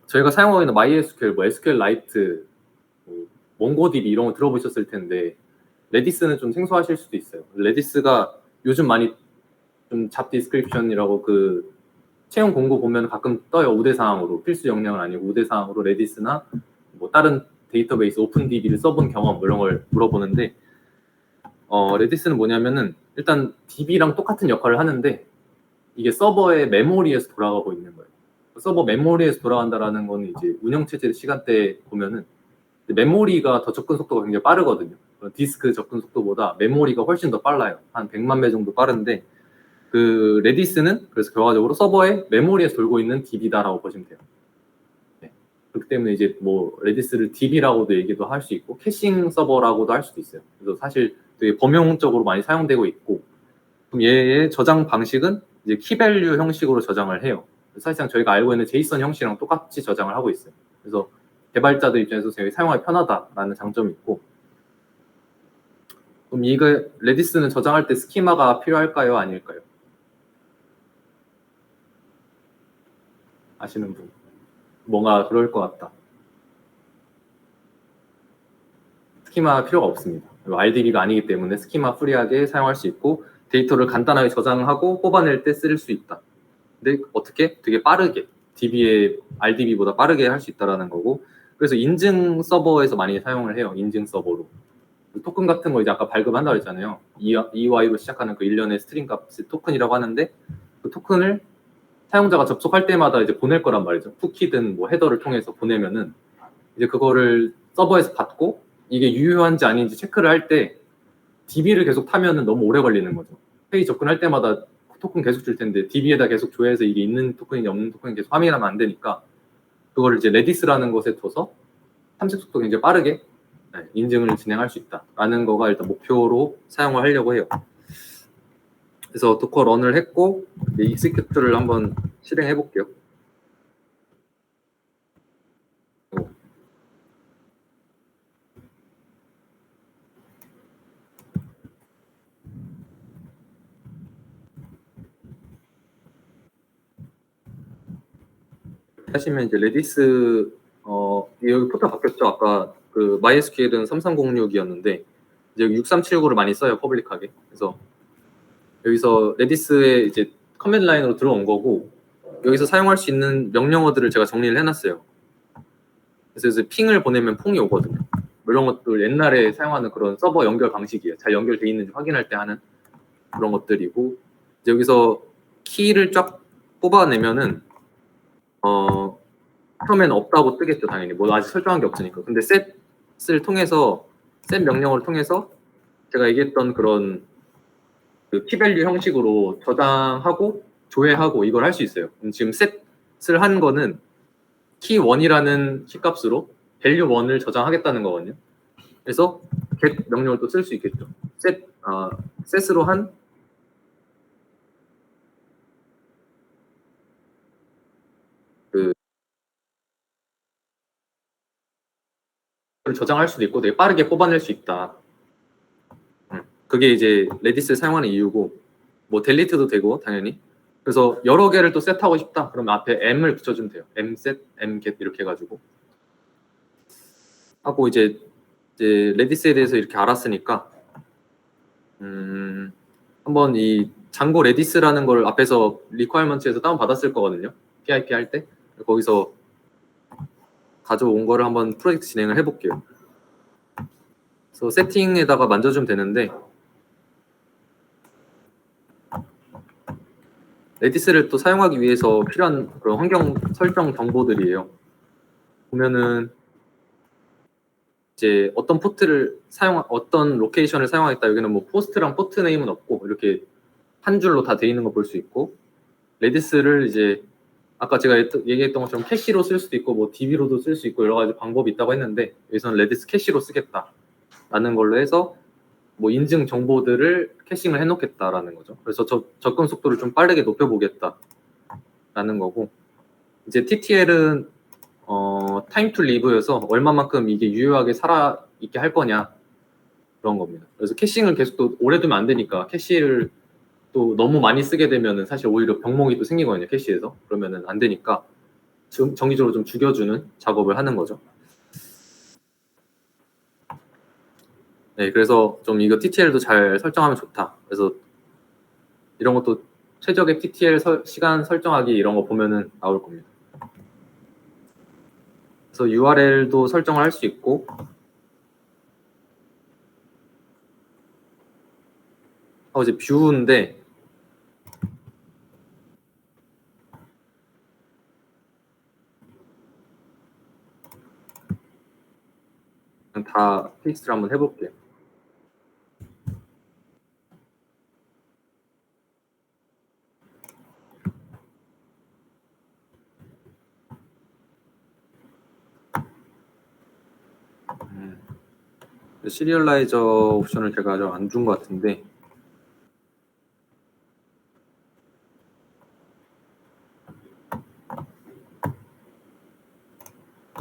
저희가 사용하고 있는 MySQL, 뭐 SQLite, 몽고DB 이런 거 들어보셨을 텐데 레디스는 좀 생소하실 수도 있어요. 레디스가 요즘 많이 좀 잡 디스크립션이라고 그 채용 공고 보면 가끔 떠요. 우대사항으로, 필수 역량은 아니고 우대사항으로 레디스나 뭐 다른 데이터베이스 오픈DB를 써본 경험 이런 걸 물어보는데, 레디스는 뭐냐면은 일단 DB랑 똑같은 역할을 하는데 이게 서버의 메모리에서 돌아가고 있는 거예요. 서버 메모리에서 돌아간다라는 거는 이제 운영체제 시간대 보면은 메모리가 더 접근 속도가 굉장히 빠르거든요. 디스크 접근 속도보다 메모리가 훨씬 더 빨라요. 한 100만 배 정도 빠른데 그 레디스는 그래서 결과적으로 서버의 메모리에서 돌고 있는 DB다라고 보시면 돼요. 네. 그렇기 때문에 이제 뭐 레디스를 DB라고도 얘기도 할 수 있고 캐싱 서버라고도 할 수도 있어요. 그래서 사실 되게 범용적으로 많이 사용되고 있고 그럼 얘의 저장 방식은 이제 키밸류 형식으로 저장을 해요. 사실상 저희가 알고 있는 제이슨 형식이랑 똑같이 저장을 하고 있어요. 그래서 개발자들 입장에서 되게 사용하기 편하다라는 장점이 있고 그럼 이거 레디스는 저장할 때 스키마가 필요할까요? 아닐까요? 아시는 분? 뭔가 그럴 것 같다. 스키마 필요가 없습니다. RDB가 아니기 때문에 스키마 프리하게 사용할 수 있고 데이터를 간단하게 저장하고 뽑아낼 때 쓸 수 있다. 근데 어떻게? 되게 빠르게 DB의 RDB보다 빠르게 할 수 있다는 거고 그래서 인증 서버에서 많이 사용을 해요. 인증 서버로. 토큰 같은 거 이제 아까 발급한다고 했잖아요. EY로 시작하는 그 일련의 스트링 값이 토큰이라고 하는데 그 토큰을 사용자가 접속할 때마다 이제 보낼 거란 말이죠. 쿠키든 뭐 헤더를 통해서 보내면은 이제 그거를 서버에서 받고 이게 유효한지 아닌지 체크를 할 때 DB를 계속 타면은 너무 오래 걸리는 거죠. 페이지 접근할 때마다 토큰 계속 줄 텐데 DB에다 계속 조회해서 이게 있는 토큰인지 없는 토큰인지 계속 확인하면 안 되니까 그거를 이제 레디스라는 것에 둬서 탐색 속도 굉장히 빠르게 인증을 진행할 수 있다라는 거가 일단 목표로 사용을 하려고 해요. 그래서 도커 런을 했고 익스큐트를 한번 실행해 볼게요. 하시면 이제 레디스 여기 포트 바뀌었죠. 아까 그 MySQL은 3306이었는데 이제 6379를 많이 써요 퍼블릭하게. 그래서 여기서 레디스에 이제 커맨드 라인으로 들어온 거고 여기서 사용할 수 있는 명령어들을 제가 정리를 해놨어요. 그래서 핑을 보내면 퐁이 오거든요. 이런 것들 옛날에 사용하는 그런 서버 연결 방식이에요. 잘 연결돼 있는지 확인할 때 하는 그런 것들이고 이제 여기서 키를 쫙 뽑아내면은 처음에는 없다고 뜨겠죠 당연히 뭐 아직 설정한 게 없으니까. 근데 셋을 통해서 셋 명령어를 통해서 제가 얘기했던 그런 그 키밸류 형식으로 저장하고 조회하고 이걸 할 수 있어요. 지금 셋을 한 거는 키1이라는 키값으로 밸류 1을 저장하겠다는 거거든요. 그래서 get 명령을 또 쓸 수 있겠죠. 셋으로 한 그 저장할 수도 있고 되게 빠르게 뽑아낼 수 있다. 그게 이제 레디스를 사용하는 이유고 뭐 델리트도 되고 당연히 그래서 여러 개를 또 셋하고 싶다 그러면 앞에 m을 붙여주면 돼요. mset, mget 이렇게 해가지고 하고 이제 레디스에 대해서 이렇게 알았으니까 한번 이 장고 레디스라는 걸 앞에서 리퀘어먼트에서 다운 받았을 거거든요. PIP 할 때 거기서 가져온 거를 한번 프로젝트 진행을 해볼게요. 그래서 세팅에다가 만져주면 되는데 레디스를 또 사용하기 위해서 필요한 그런 환경 설정 정보들이에요. 보면은 이제 어떤 포트를 어떤 로케이션을 사용하겠다. 여기는 뭐 포스트랑 포트 네임은 없고 이렇게 한 줄로 다 돼 있는 거 볼 수 있고 레디스를 이제 아까 제가 얘기했던 것처럼 캐시로 쓸 수도 있고 뭐 DB로도 쓸 수 있고 여러 가지 방법이 있다고 했는데 여기서는 레디스 캐시로 쓰겠다라는 걸로 해서 뭐 인증 정보들을 캐싱을 해놓겠다라는 거죠. 그래서 접근 속도를 좀 빠르게 높여보겠다라는 거고 이제 TTL은 타임 투 리브여서 얼마만큼 이게 유효하게 살아 있게 할 거냐 그런 겁니다. 그래서 캐싱을 계속 또 오래 두면 안 되니까 캐시를 또 너무 많이 쓰게 되면은 사실 오히려 병목이 또 생기거든요. 캐시에서 그러면은 안 되니까 정기적으로 좀 죽여주는 작업을 하는 거죠. 네, 그래서 좀 이거 TTL도 잘 설정하면 좋다. 그래서 이런 것도 최적의 TTL 시간 설정하기 이런 거 보면은 나올 겁니다. 그래서 URL도 설정을 할 수 있고 이제 뷰인데 그냥 다 페이스트를 한번 해볼게요. 시리얼라이저 옵션을 제가 좀 안 준 것 같은데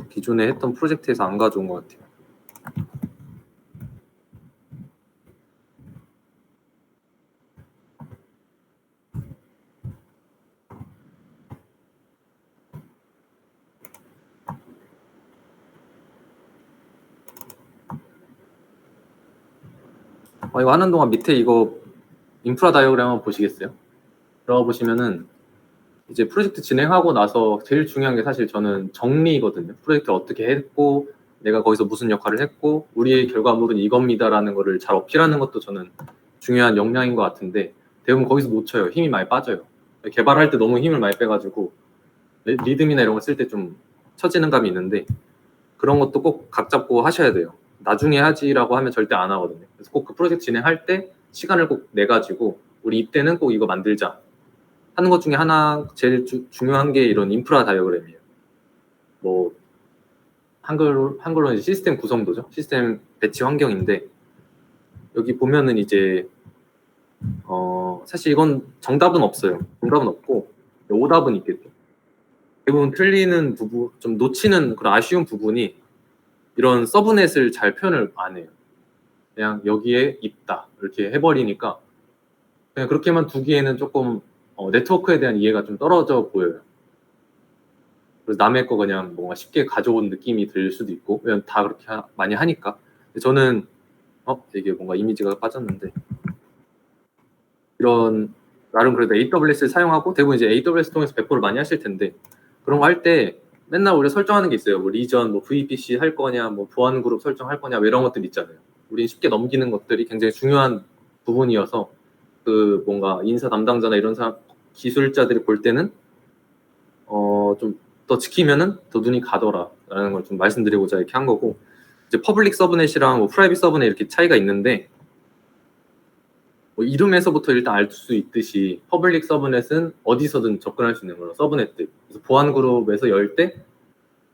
기존에 했던 프로젝트에서 안 가져온 것 같아요. 이거 하는 동안 밑에 이거 인프라 다이어그램 한번 보시겠어요? 들어가 보시면은 이제 프로젝트 진행하고 나서 제일 중요한 게 사실 저는 정리거든요. 프로젝트를 어떻게 했고 내가 거기서 무슨 역할을 했고 우리의 결과물은 이겁니다라는 거를 잘 어필하는 것도 저는 중요한 역량인 것 같은데 대부분 거기서 놓쳐요. 힘이 많이 빠져요. 개발할 때 너무 힘을 많이 빼가지고 리듬이나 이런 거 쓸 때 좀 처지는 감이 있는데 그런 것도 꼭 각 잡고 하셔야 돼요. 나중에 하지라고 하면 절대 안 하거든요. 그래서 꼭 그 프로젝트 진행할 때 시간을 꼭 내가지고 우리 이때는 꼭 이거 만들자 하는 것 중에 하나 제일 중요한 게 이런 인프라 다이어그램이에요. 뭐 한글로는 이제 시스템 구성도죠. 시스템 배치 환경인데 여기 보면은 이제 사실 이건 정답은 없어요. 정답은 없고 오답은 있겠죠. 대부분 틀리는 부분, 좀 놓치는 그런 아쉬운 부분이 이런 서브넷을 잘 표현을 안 해요. 그냥 여기에 있다 이렇게 해버리니까 그냥 그렇게만 두기에는 조금 네트워크에 대한 이해가 좀 떨어져 보여요. 그래서 남의 거 그냥 뭔가 쉽게 가져온 느낌이 들 수도 있고 왜냐면 다 그렇게 많이 하니까. 저는 이게 뭔가 이미지가 빠졌는데 이런 나름 그래도 AWS를 사용하고 대부분 이제 AWS 통해서 배포를 많이 하실 텐데 그런 거 할 때 맨날 우리가 설정하는 게 있어요. 뭐 리전, 뭐 VPC 할 거냐, 뭐 보안 그룹 설정할 거냐, 뭐 이런 것들 있잖아요. 우리 쉽게 넘기는 것들이 굉장히 중요한 부분이어서 그 뭔가 인사 담당자나 이런 사람 기술자들이 볼 때는 좀 더 지키면은 더 눈이 가더라라는 걸 좀 말씀드리고자 이렇게 한 거고 이제 퍼블릭 서브넷이랑 뭐 프라이빗 서브넷 이렇게 차이가 있는데 뭐 이름에서부터 일단 알 수 있듯이 퍼블릭 서브넷은 어디서든 접근할 수 있는 거예요. 서브넷들. 그래서 보안 그룹에서 열 때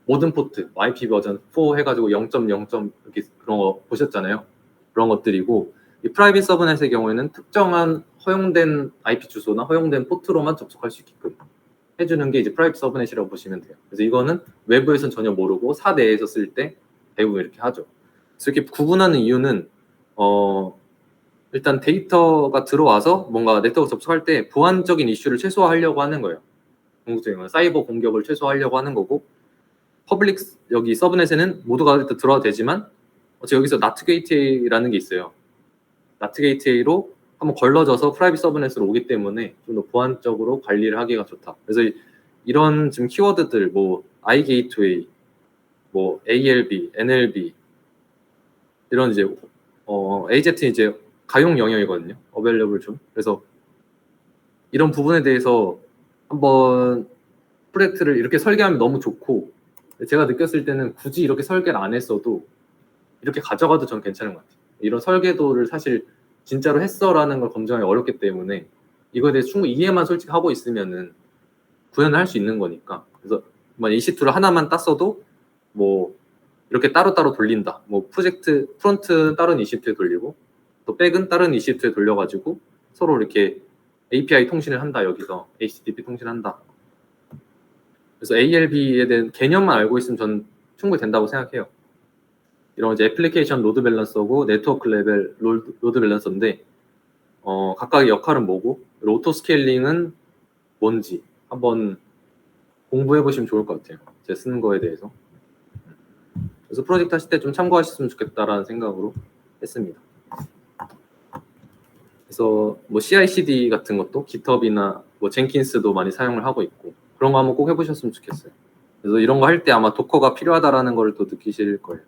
모든 포트, IP 버전 4 해가지고 0.0. 이렇게 그런 거 보셨잖아요. 그런 것들이고 이 프라이빗 서브넷의 경우에는 특정한 허용된 IP 주소나 허용된 포트로만 접속할 수 있게끔 해주는 게 이제 프라이빗 서브넷이라고 보시면 돼요. 그래서 이거는 외부에서는 전혀 모르고 사 내에서 쓸 때 대부분 이렇게 하죠. 그래서 이렇게 구분하는 이유는 일단 데이터가 들어와서 뭔가 네트워크 접속할 때 보안적인 이슈를 최소화하려고 하는 거예요. 궁극적인 사이버 공격을 최소화하려고 하는 거고 퍼블릭 여기 서브넷에는 모두가 들어와도 되지만 여기서 나트 게이트웨이라는 게 있어요. 나트 게이트웨이로 한번 걸러져서 프라이빗 서브넷으로 오기 때문에 좀 더 보안적으로 관리를 하기가 좋다. 그래서 이런 지금 키워드들 뭐 I 게이트웨이, 뭐 ALB, NLB 이런 이제 AZ 이제 가용 영역이거든요. 어벨러블 좀. 그래서 이런 부분에 대해서 한번 프로젝트를 이렇게 설계하면 너무 좋고 제가 느꼈을 때는 굳이 이렇게 설계를 안 했어도 이렇게 가져가도 저는 괜찮은 것 같아요. 이런 설계도를 사실 진짜로 했어라는 걸 검증하기 어렵기 때문에 이거에 대해서 충분히 이해만 솔직히 하고 있으면은 구현을 할 수 있는 거니까. 그래서 EC2를 하나만 땄어도 뭐 이렇게 따로따로 돌린다. 뭐 프로젝트 프론트 다른 EC2에 돌리고 또 백은 다른 EC2에 돌려가지고 서로 이렇게 API 통신을 한다. 여기서 HTTP 통신한다. 그래서 ALB에 대한 개념만 알고 있으면 저는 충분히 된다고 생각해요. 이런 이제 애플리케이션 로드 밸런서고 네트워크 레벨 로드 밸런서인데 각각의 역할은 뭐고 오토 스케일링은 뭔지 한번 공부해 보시면 좋을 것 같아요. 제가 쓰는 거에 대해서. 그래서 프로젝트 하실 때 좀 참고하셨으면 좋겠다라는 생각으로 했습니다. 그래서 뭐 CI/CD 같은 것도 GitHub이나 뭐 젠킨스도 많이 사용을 하고 있고 그런 거 한번 꼭 해보셨으면 좋겠어요. 그래서 이런 거 할 때 아마 도커가 필요하다라는 걸 또 느끼실 거예요.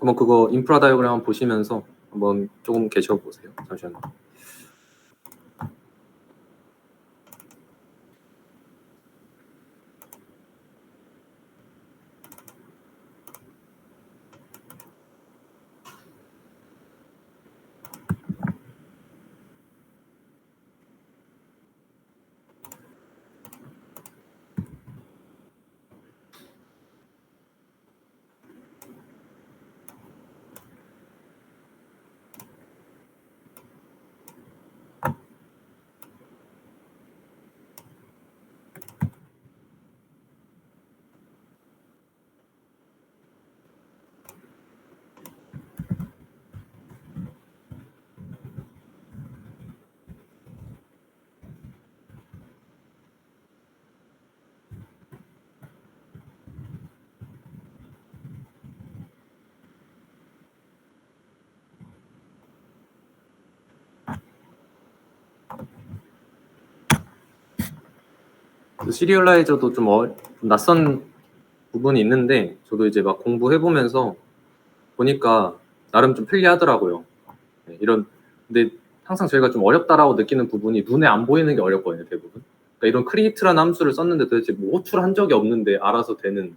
한번 그거 인프라 다이어그램 한번 보시면서 한번 조금 계셔보세요. 잠시만요. 시리얼라이저도 좀 낯선 부분이 있는데 저도 이제 막 공부해보면서 보니까 나름 좀 편리하더라고요. 네, 근데 항상 저희가 좀 어렵다라고 느끼는 부분이 눈에 안 보이는 게 어렵거든요, 대부분. 그러니까 이런 크리에이트라는 함수를 썼는데 도대체 뭐 호출한 적이 없는데 알아서 되는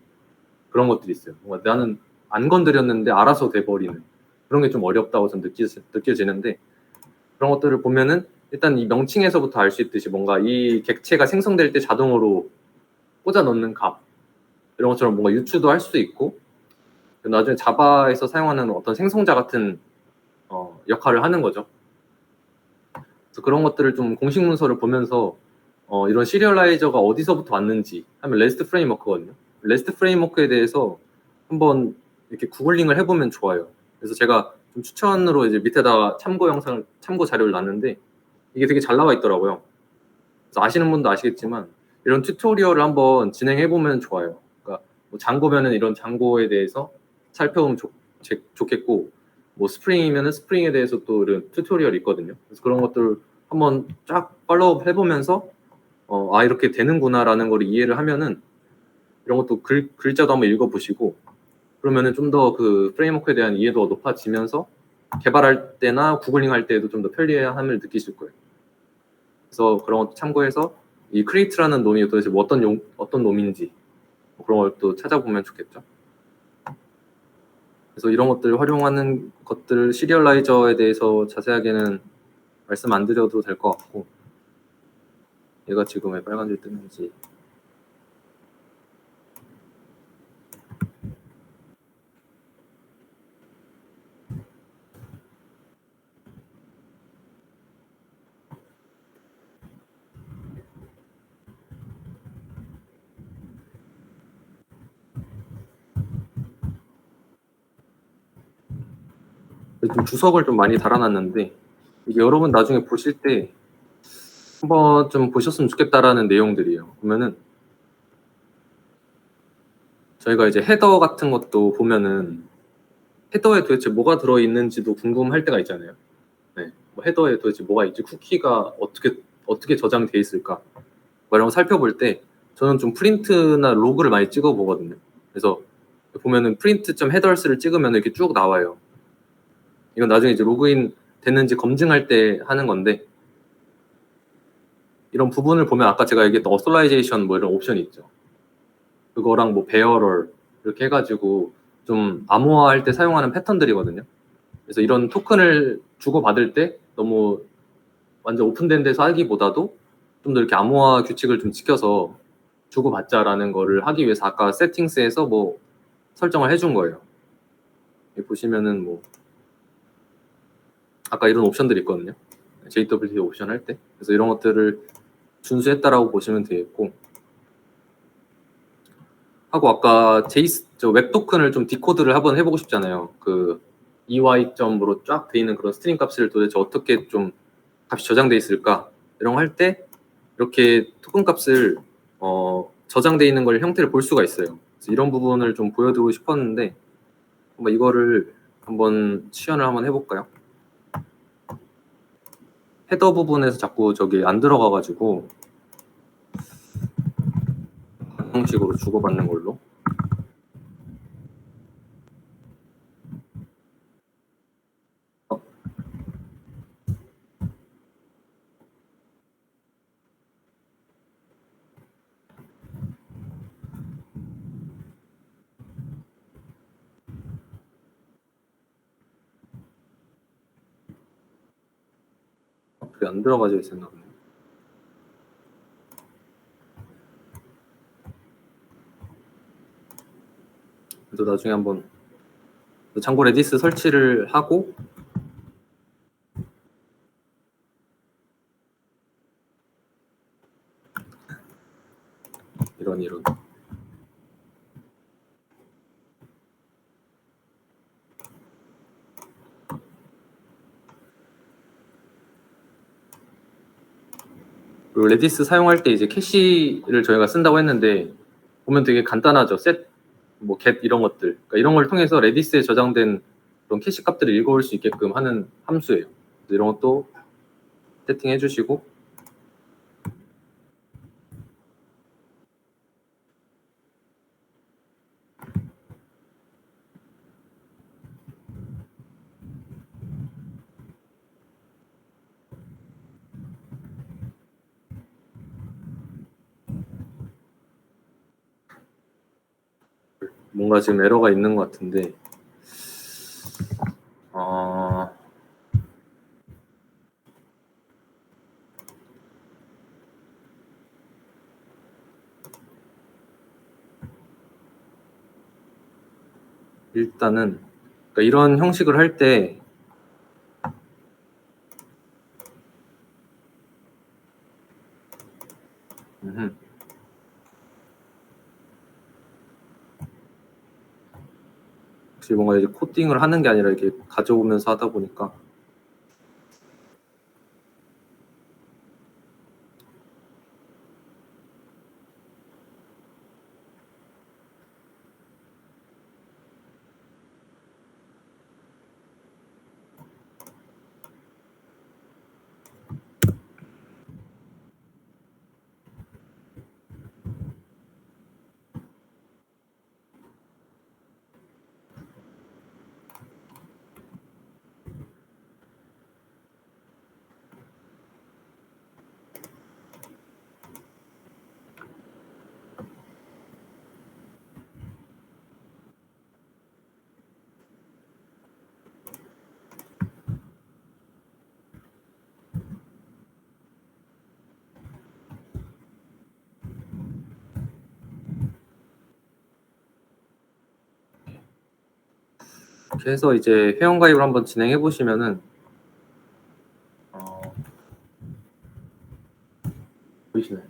그런 것들이 있어요. 뭔가 나는 안 건드렸는데 알아서 돼버리는 그런 게 좀 어렵다고 좀 느껴지는데 그런 것들을 보면은 일단 이 명칭에서부터 알 수 있듯이 뭔가 이 객체가 생성될 때 자동으로 꽂아 넣는 값 이런 것처럼 뭔가 유추도 할 수도 있고 나중에 자바에서 사용하는 어떤 생성자 같은 역할을 하는 거죠. 그래서 그런 것들을 좀 공식 문서를 보면서 이런 시리얼라이저가 어디서부터 왔는지 하면 레스트 프레임워크거든요. 레스트 프레임워크에 대해서 한번 이렇게 구글링을 해보면 좋아요. 그래서 제가 좀 추천으로 이제 밑에다가 참고 자료를 놨는데 이게 되게 잘 나와 있더라고요. 그래서 아시는 분도 아시겠지만 이런 튜토리얼을 한번 진행해보면 좋아요. 그러니까 뭐 장고면은 이런 장고에 대해서 살펴보면 좋겠고 뭐 스프링이면은 스프링에 대해서 또 이런 튜토리얼이 있거든요. 그래서 그런 것들 한번 쫙 팔로우 해보면서 이렇게 되는구나라는 걸 이해를 하면은 이런 것도 글자도 한번 읽어보시고 그러면은 좀 더 그 프레임워크에 대한 이해도가 높아지면서 개발할 때나 구글링 할 때에도 좀 더 편리함을 느끼실 거예요. 그래서 그런 것도 참고해서 이 크리에이트라는 놈이 도대체 뭐 어떤 놈인지 그런 걸 또 찾아보면 좋겠죠. 그래서 이런 것들 활용하는 것들 시리얼라이저에 대해서 자세하게는 말씀 안 드려도 될 것 같고 얘가 지금 왜 빨간줄 뜨는지 좀 주석을 좀 많이 달아놨는데 이게 여러분 나중에 보실 때 한번 좀 보셨으면 좋겠다라는 내용들이에요. 보면은 저희가 이제 헤더 같은 것도 보면은 헤더에 도대체 뭐가 들어있는지도 궁금할 때가 있잖아요. 네. 뭐 헤더에 도대체 뭐가 있지? 쿠키가 어떻게 저장돼 있을까? 뭐 이런 거 살펴볼 때 저는 좀 프린트나 로그를 많이 찍어 보거든요. 그래서 보면은 print.headers를 찍으면 이렇게 쭉 나와요. 이건 나중에 이제 로그인 됐는지 검증할 때 하는 건데 이런 부분을 보면 아까 제가 얘기했던 어솔라이제이션 뭐 이런 옵션이 있죠. 그거랑 뭐 베어럴 이렇게 해가지고 좀 암호화할 때 사용하는 패턴들이거든요. 그래서 이런 토큰을 주고받을 때 너무 완전 오픈된 데서 하기보다도 좀 더 이렇게 암호화 규칙을 좀 지켜서 주고받자라는 거를 하기 위해서 아까 세팅스에서 뭐 설정을 해준 거예요. 여기 보시면은 뭐 아까 이런 옵션들이 있거든요. JWT 옵션 할 때. 그래서 이런 것들을 준수했다라고 보시면 되겠고 하고 아까 웹 토큰을 좀 디코드를 한번 해보고 싶잖아요. 그 EY.으로 쫙 돼 있는 그런 스트링 값을 도대체 어떻게 좀 값이 저장돼 있을까 이런 거 할 때 이렇게 토큰 값을 저장돼 있는 걸 형태를 볼 수가 있어요. 그래서 이런 부분을 좀 보여드리고 싶었는데 한번 이거를 한번 시연을 한번 해볼까요? 헤더 부분에서 자꾸 저기 안 들어가가지고 방식으로 주고받는 걸로 안 들어가져 있었나 보네. 그래서 나중에 한번 참고 레디스 설치를 하고 이런 그리고 레디스 사용할 때 이제 캐시를 저희가 쓴다고 했는데 보면 되게 간단하죠. set, 뭐 get 이런 것들. 그러니까 이런 걸 통해서 레디스에 저장된 그런 캐시 값들을 읽어올 수 있게끔 하는 함수예요. 이런 것도 세팅해 주시고 뭔가 지금 에러가 있는 것 같은데 일단은 그러니까 이런 형식을 할 때 혹시 뭔가 이제 코딩을 하는 게 아니라 이렇게 가져오면서 하다 보니까 이렇게 해서 이제 회원가입을 한번 진행해 보시면은 보이시나요?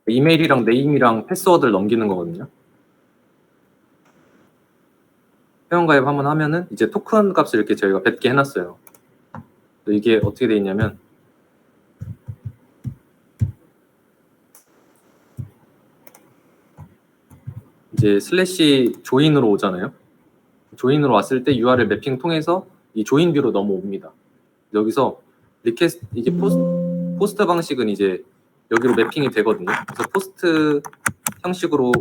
이메일이랑 네임이랑 패스워드를 넘기는 거거든요. 회원가입 한번 하면은 이제 토큰 값을 이렇게 저희가 뱉게 해놨어요. 이게 어떻게 돼 있냐면 이제 슬래시 조인으로 오잖아요. 조인으로 왔을 때 URL 매핑 통해서 이 조인 뷰로 넘어옵니다. 여기서 리퀘스트 이게 포스트 방식은 이제 여기로 매핑이 되거든요. 그래서 포스트 형식으로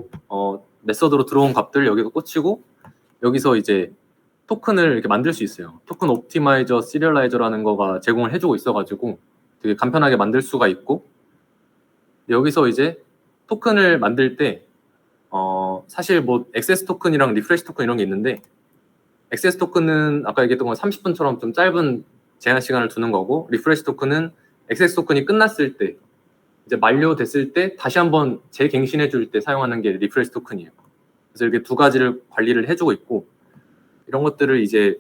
메서드로 들어온 값들 여기서 꽂히고 여기서 이제 토큰을 이렇게 만들 수 있어요. 토큰 옵티마이저 시리얼라이저라는 거가 제공을 해주고 있어가지고 되게 간편하게 만들 수가 있고 여기서 이제 토큰을 만들 때 사실 뭐 액세스 토큰이랑 리프레시 토큰 이런 게 있는데 액세스 토큰은 아까 얘기했던 건 30분처럼 좀 짧은 제한 시간을 두는 거고 리프레시 토큰은 액세스 토큰이 끝났을 때 이제 만료됐을 때 다시 한번 재갱신해 줄 때 사용하는 게 리프레시 토큰이에요. 그래서 이렇게 두 가지를 관리를 해주고 있고 이런 것들을 이제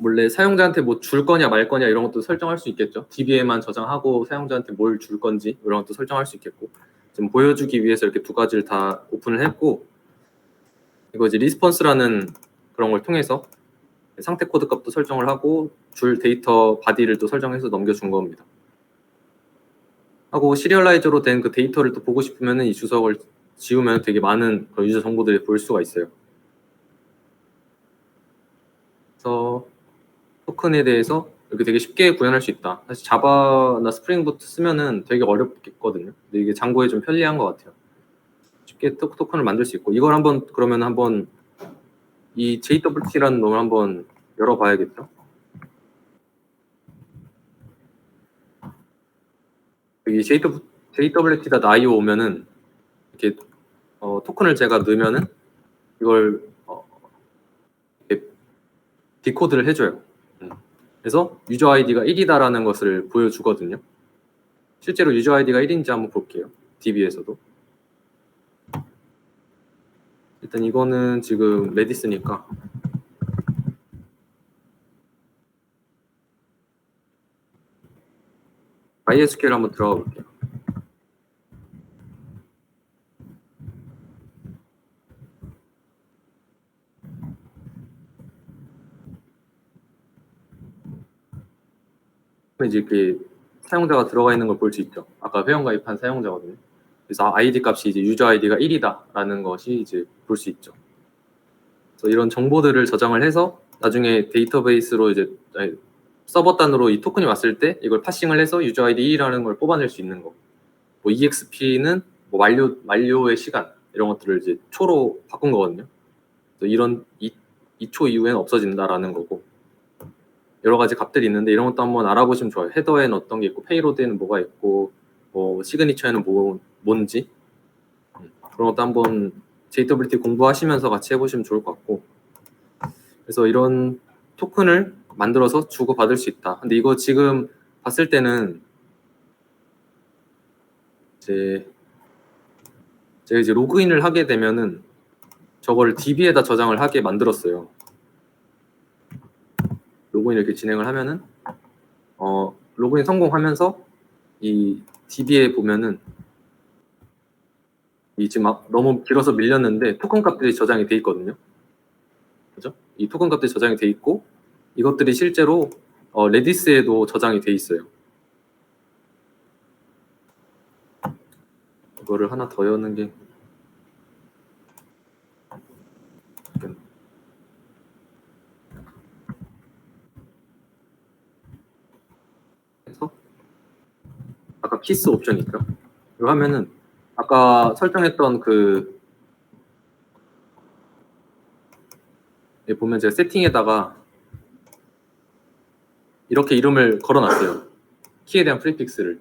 원래 사용자한테 뭐 줄 거냐 말 거냐 이런 것도 설정할 수 있겠죠. DB에만 저장하고 사용자한테 뭘 줄 건지 이런 것도 설정할 수 있겠고 좀 보여주기 위해서 이렇게 두 가지를 다 오픈을 했고 이거 이제 리스폰스라는 그런 걸 통해서 상태 코드 값도 설정을 하고 줄 데이터 바디를 또 설정해서 넘겨준 겁니다. 하고 시리얼라이저로 된 그 데이터를 또 보고 싶으면 이 주석을 지우면 되게 많은 그런 유저 정보들이 보일 수가 있어요. 그래서 토큰에 대해서 이렇게 되게 쉽게 구현할 수 있다. 사실 자바나 스프링 부트 쓰면은 되게 어렵겠거든요. 근데 이게 장고에 좀 편리한 것 같아요. 쉽게 토큰을 만들 수 있고 이걸 한번 그러면 한번 이 JWT라는 놈을 한번 열어봐야겠죠. 여기 JWT.io 오면은 이렇게 토큰을 제가 넣으면은 이걸 디코드를 해줘요. 그래서 유저 아이디가 1이다라는 것을 보여주거든요. 실제로 유저 아이디가 1인지 한번 볼게요. DB에서도. 일단 이거는 지금 레디스니까 MySQL 한번 들어가 볼게요. 이제 이렇게 사용자가 들어가 있는 걸 볼 수 있죠. 아까 회원 가입한 사용자거든요. 그래서 아이디 값이 이제 유저 아이디가 1이다라는 것이 이제 볼 수 있죠. 그래서 이런 정보들을 저장을 해서 나중에 데이터베이스로 이제 서버 단으로 이 토큰이 왔을 때 이걸 파싱을 해서 유저 아이디 1이라는 걸 뽑아낼 수 있는 거. 뭐 EXP는 뭐 만료의 시간 이런 것들을 이제 초로 바꾼 거거든요. 그래서 이런 2초 이후에는 없어진다라는 거고. 여러 가지 값들이 있는데 이런 것도 한번 알아보시면 좋아요. 헤더에는 어떤 게 있고 페이로드에는 뭐가 있고 뭐 시그니처에는 뭔지 그런 것도 한번 JWT 공부하시면서 같이 해보시면 좋을 것 같고. 그래서 이런 토큰을 만들어서 주고받을 수 있다. 근데 이거 지금 봤을 때는 제가 이제 로그인을 하게 되면은 저걸 DB에다 저장을 하게 만들었어요. 로그인 이렇게 진행을 하면은 로그인 성공하면서 이 DB에 보면은 이 지금 막 너무 길어서 밀렸는데 토큰 값들이 저장이 돼 있거든요. 그죠? 이 토큰 값들이 저장이 돼 있고 이것들이 실제로 레디스에도 저장이 돼 있어요. 이거를 하나 더 여는 게 해서 아까 키스 옵션 있죠? 이거 하면은 아까 설정했던 그 보면 제가 세팅에다가 이렇게 이름을 걸어놨어요. 키에 대한 프리픽스를.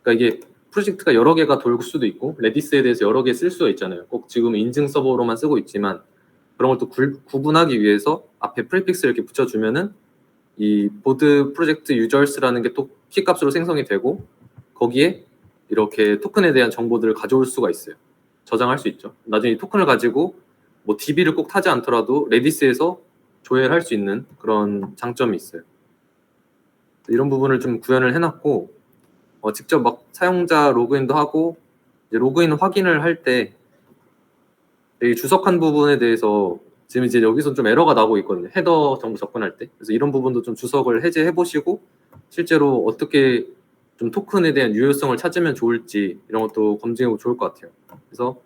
그러니까 이게 프로젝트가 여러 개가 돌 수도 있고 레디스에 대해서 여러 개 쓸 수가 있잖아요. 꼭 지금 인증 서버로만 쓰고 있지만 그런 걸 또 구분하기 위해서 앞에 프리픽스를 이렇게 붙여주면은 이 보드 프로젝트 유저스라는 게 또 키값으로 생성이 되고 거기에 이렇게 토큰에 대한 정보들을 가져올 수가 있어요. 저장할 수 있죠. 나중에 이 토큰을 가지고 뭐 DB를 꼭 타지 않더라도 레디스에서 조회할 수 있는 그런 장점이 있어요. 이런 부분을 좀 구현을 해놨고 직접 막 사용자 로그인도 하고 이제 로그인 확인을 할 때 주석한 부분에 대해서 지금 이제 여기서 좀 에러가 나고 있거든요. 헤더 정보 접근할 때. 그래서 이런 부분도 좀 주석을 해제해 보시고 실제로 어떻게 좀 토큰에 대한 유효성을 찾으면 좋을지 이런 것도 검증해보면 좋을 것 같아요. 그래서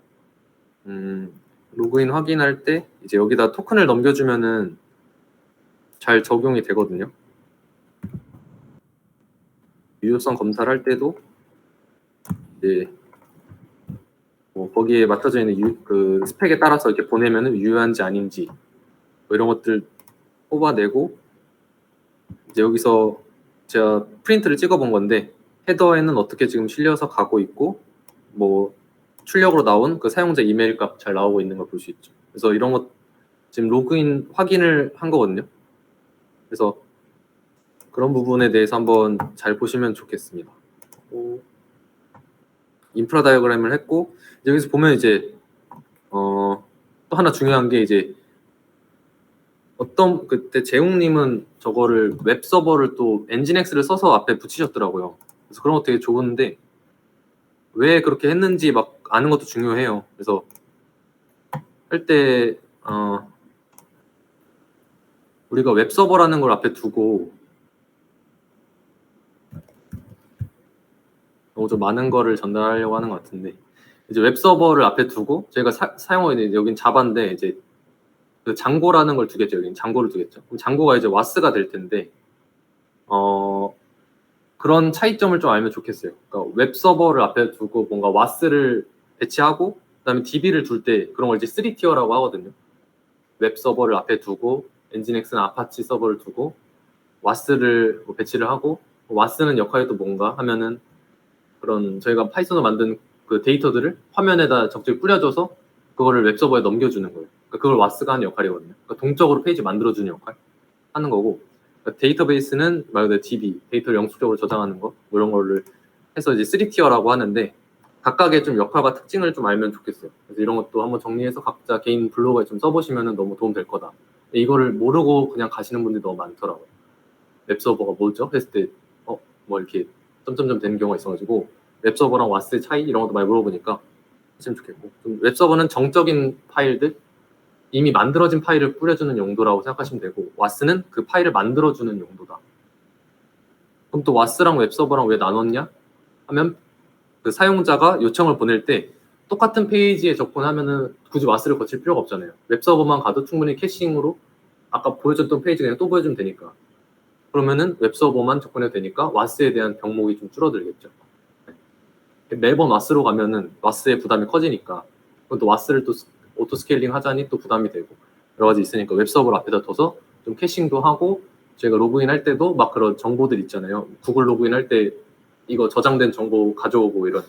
로그인 확인할 때 이제 여기다 토큰을 넘겨주면은 잘 적용이 되거든요. 유효성 검사를 할 때도 이제 뭐 거기에 맞춰져 있는 그 스펙에 따라서 이렇게 보내면은 유효한지 아닌지 뭐 이런 것들 뽑아내고 이제 여기서 제가 프린트를 찍어본 건데 헤더에는 어떻게 지금 실려서 가고 있고 뭐 출력으로 나온 그 사용자 이메일 값 잘 나오고 있는 걸 볼 수 있죠. 그래서 이런 것 지금 로그인 확인을 한 거거든요. 그래서 그런 부분에 대해서 한번 잘 보시면 좋겠습니다. 인프라 다이어그램을 했고 여기서 보면 이제 또 하나 중요한 게 이제 어떤 그때 재웅님은 저거를 웹 서버를 또 엔진엑스를 써서 앞에 붙이셨더라고요. 그래서 그런 거 되게 좋은데 왜 그렇게 했는지 막 아는 것도 중요해요. 그래서 할 때 우리가 웹 서버라는 걸 앞에 두고 너무 좀 많은 거를 전달하려고 하는 것 같은데 이제 웹 서버를 앞에 두고 저희가 사용하고 있는 여긴 자바인데 이제 그 장고라는 걸 두겠죠. 여긴 장고를 두겠죠. 그럼 장고가 이제 와스가 될 텐데 그런 차이점을 좀 알면 좋겠어요. 그러니까 웹 서버를 앞에 두고 뭔가 와스를 배치하고 그다음에 DB를 둘 때 그런 걸 이제 3티어라고 하거든요. 웹 서버를 앞에 두고 엔진엑스나 아파치 서버를 두고 와스를 뭐 배치를 하고 와스는 역할이 또 뭔가 하면은 그런 저희가 파이썬으로 만든 그 데이터들을 화면에다 적절히 뿌려줘서 그거를 웹 서버에 넘겨주는 거예요. 그러니까 그걸 와스가 하는 역할이거든요. 그러니까 동적으로 페이지 만들어주는 역할 하는 거고 그러니까 데이터베이스는 말 그대로 DB, 데이터를 영수적으로 저장하는 거, 뭐 이런 거를 해서 이제 3티어라고 하는데 각각의 좀 역할과 특징을 좀 알면 좋겠어요. 그래서 이런 것도 한번 정리해서 각자 개인 블로그에 좀 써보시면 너무 도움 될 거다. 이거를 모르고 그냥 가시는 분들이 너무 많더라고요. 웹서버가 뭐죠? 했을 때 뭐 이렇게 점점점 되는 경우가 있어가지고 웹서버랑 와스의 차이 이런 것도 많이 물어보니까 했으면 좋겠고, 좀 웹서버는 정적인 파일들, 이미 만들어진 파일을 뿌려주는 용도라고 생각하시면 되고, 와스는 그 파일을 만들어주는 용도다. 그럼 또 와스랑 웹서버랑 왜 나눴냐 하면, 그 사용자가 요청을 보낼 때 똑같은 페이지에 접근하면은 굳이 와스를 거칠 필요가 없잖아요. 웹서버만 가도 충분히 캐싱으로 아까 보여줬던 페이지 그냥 또 보여주면 되니까. 그러면은 웹서버만 접근해도 되니까 와스에 대한 병목이 좀 줄어들겠죠. 매번 와스로 가면은 와스의 부담이 커지니까, 또 와스를 또 오토 스케일링 하자니 또 부담이 되고 여러 가지 있으니까 웹서버를 앞에다 둬서 좀 캐싱도 하고, 저희가 로그인 할 때도 막 그런 정보들 있잖아요. 구글 로그인 할 때 이거 저장된 정보 가져오고 이런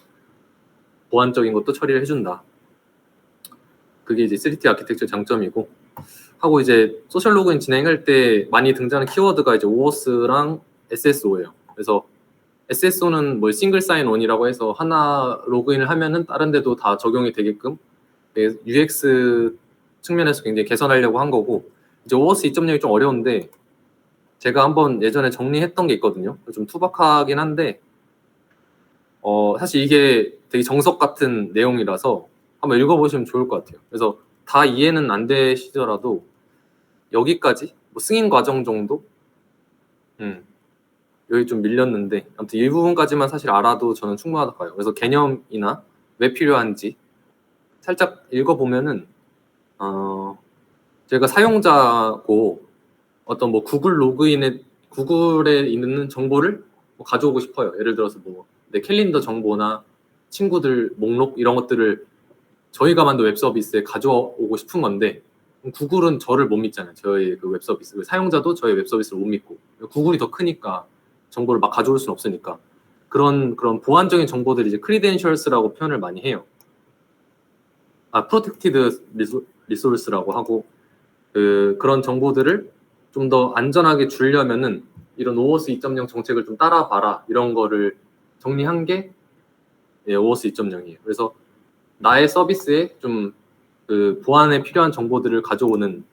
보안적인 것도 처리를 해준다. 그게 이제 3T 아키텍처 장점이고, 하고 이제 소셜 로그인 진행할 때 많이 등장하는 키워드가 이제 OAuth랑 SSO예요. 그래서 SSO는 뭐 싱글 사인 온이라고 해서 하나 로그인을 하면은 다른 데도 다 적용이 되게끔 UX 측면에서 굉장히 개선하려고 한 거고, 이제 OAuth 2.0이 좀 어려운데 제가 한번 예전에 정리했던 게 있거든요. 좀 투박하긴 한데 사실 이게 되게 정석 같은 내용이라서 한번 읽어보시면 좋을 것 같아요. 그래서 다 이해는 안 되시더라도 여기까지 뭐 승인 과정 정도 여기 좀 밀렸는데 아무튼 이 부분까지만 사실 알아도 저는 충분하다고 봐요. 그래서 개념이나 왜 필요한지 살짝 읽어보면은 제가 사용자고 어떤 뭐 구글에 있는 정보를 뭐 가져오고 싶어요. 예를 들어서 뭐 내 캘린더 정보나 친구들 목록 이런 것들을 저희가 만든 웹 서비스에 가져오고 싶은 건데, 구글은 저를 못 믿잖아요. 저희 그 웹 서비스, 사용자도 저희 웹 서비스를 못 믿고, 구글이 더 크니까 정보를 막 가져올 수는 없으니까 그런 보안적인 정보들이 이제 크리덴셜스라고 표현을 많이 해요. 프로텍티드 리소스라고 하고, 그런 정보들을 좀 더 안전하게 주려면은 이런 OAuth 2.0 정책을 좀 따라봐라, 이런 거를 정리한 게 OAuth 2.0이에요. 그래서 나의 서비스에 좀 그 보안에 필요한 정보들을 가져오는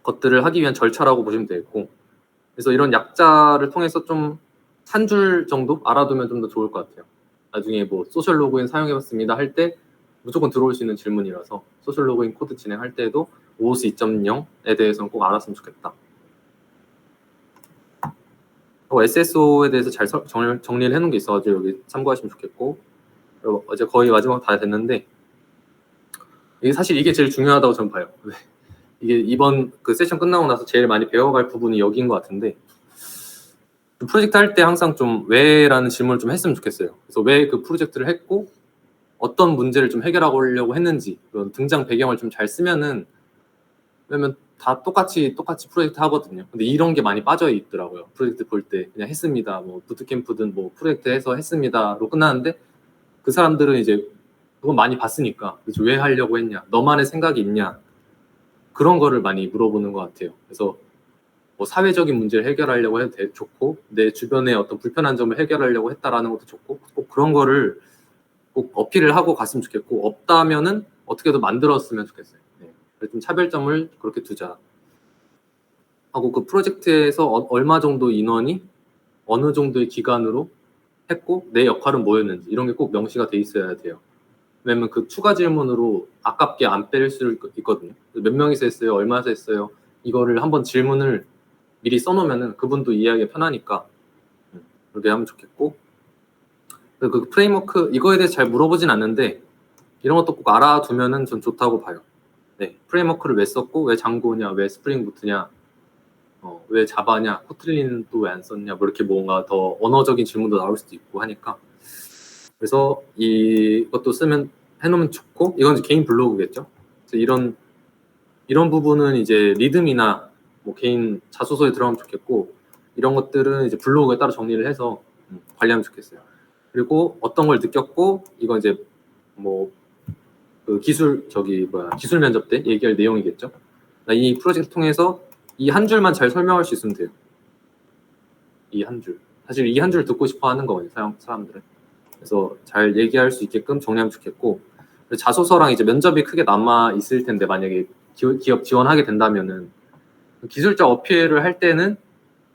것들을 하기 위한 절차라고 보시면 되겠고, 그래서 이런 약자를 통해서 좀 한 줄 정도 알아두면 좀 더 좋을 것 같아요. 나중에 뭐 소셜 로그인 사용해봤습니다 할 때 무조건 들어올 수 있는 질문이라서 소셜 로그인 코드 진행할 때도 OAuth 2.0에 대해서는 꼭 알았으면 좋겠다. SSO에 대해서 잘 정리를 해놓은 게 있어가지고 여기 참고하시면 좋겠고, 이제 거의 마지막 다 됐는데 사실 이게 제일 중요하다고 저는 봐요. 이게 이번 그 세션 끝나고 나서 제일 많이 배워갈 부분이 여기인 것 같은데, 프로젝트 할 때 항상 좀 왜라는 질문을 좀 했으면 좋겠어요. 그래서 왜 그 프로젝트를 했고 어떤 문제를 좀 해결하려고 했는지, 그런 등장 배경을 좀 잘 쓰면은, 왜냐면 다 똑같이 프로젝트 하거든요. 근데 이런 게 많이 빠져 있더라고요. 프로젝트 볼 때 그냥 했습니다, 뭐 부트캠프든 뭐 프로젝트 해서 했습니다로 끝나는데, 그 사람들은 이제 그건 많이 봤으니까 그래서 왜 하려고 했냐, 너만의 생각이 있냐, 그런 거를 많이 물어보는 것 같아요. 그래서 뭐 사회적인 문제를 해결하려고 해도 좋고, 내 주변에 어떤 불편한 점을 해결하려고 했다라는 것도 좋고, 꼭 그런 거를 꼭 어필을 하고 갔으면 좋겠고, 없다면은 어떻게든 만들었으면 좋겠어요. 좀 차별점을 그렇게 두자 하고, 그 프로젝트에서 얼마 정도 인원이 어느 정도의 기간으로 했고 내 역할은 뭐였는지 이런 게 꼭 명시가 돼 있어야 돼요. 왜냐면 그 추가 질문으로 아깝게 안 뺄 수 있거든요. 몇 명이서 했어요, 얼마에서 했어요, 이거를 한번 질문을 미리 써놓으면은 그분도 이해하기 편하니까 그렇게 하면 좋겠고, 그 프레임워크 이거에 대해서 잘 물어보진 않는데 이런 것도 꼭 알아두면은 전 좋다고 봐요. 프레임워크를 왜 썼고, 왜 장고냐, 왜 스프링 부트냐, 왜 자바냐, 코틀린은 또 왜 안 썼냐, 뭐 이렇게 뭔가 더 언어적인 질문도 나올 수도 있고 하니까, 그래서 이것도 해놓으면 좋고, 이건 이제 개인 블로그겠죠. 그래서 이런 부분은 이제 리듬이나 뭐 개인 자소서에 들어가면 좋겠고, 이런 것들은 이제 블로그에 따로 정리를 해서 관리하면 좋겠어요. 그리고 어떤 걸 느꼈고, 이건 이제 뭐 그 기술 면접 때 얘기할 내용이겠죠. 이 프로젝트 통해서 이 한 줄만 잘 설명할 수 있으면 돼요. 이 한 줄. 사실 이 한 줄 듣고 싶어 하는 거거든요, 사람들은. 그래서 잘 얘기할 수 있게끔 정리하면 좋겠고, 자소서랑 이제 면접이 크게 남아 있을 텐데, 만약에 기업 지원하게 된다면은 기술적 어필을 할 때는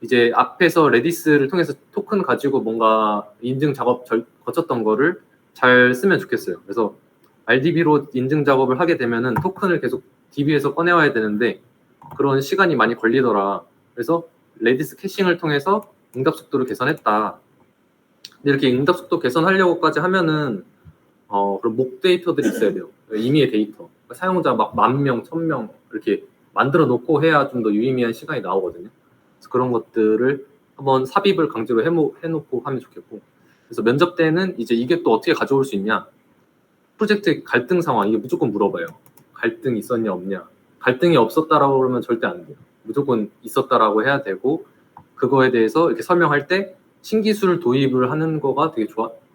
이제 앞에서 레디스를 통해서 토큰 가지고 뭔가 인증 작업 거쳤던 거를 잘 쓰면 좋겠어요. 그래서 RDB로 인증 작업을 하게 되면은 토큰을 계속 DB에서 꺼내와야 되는데 그런 시간이 많이 걸리더라. 그래서 레디스 캐싱을 통해서 응답 속도를 개선했다. 근데 이렇게 응답 속도 개선하려고까지 하면은 그런 목 데이터들이 있어야 돼요. 임의의 데이터. 사용자 막 10,000명, 1,000명 이렇게 만들어 놓고 해야 좀 더 유의미한 시간이 나오거든요. 그래서 그런 것들을 한번 삽입을 강제로 해놓고 하면 좋겠고. 그래서 면접 때는 이제 이게 또 어떻게 가져올 수 있냐. 프로젝트 갈등 상황, 이게 무조건 물어봐요. 갈등 있었냐, 없냐. 갈등이 없었다라고 그러면 절대 안 돼요. 무조건 있었다라고 해야 되고, 그거에 대해서 이렇게 설명할 때 신기술 도입을 하는 거가 되게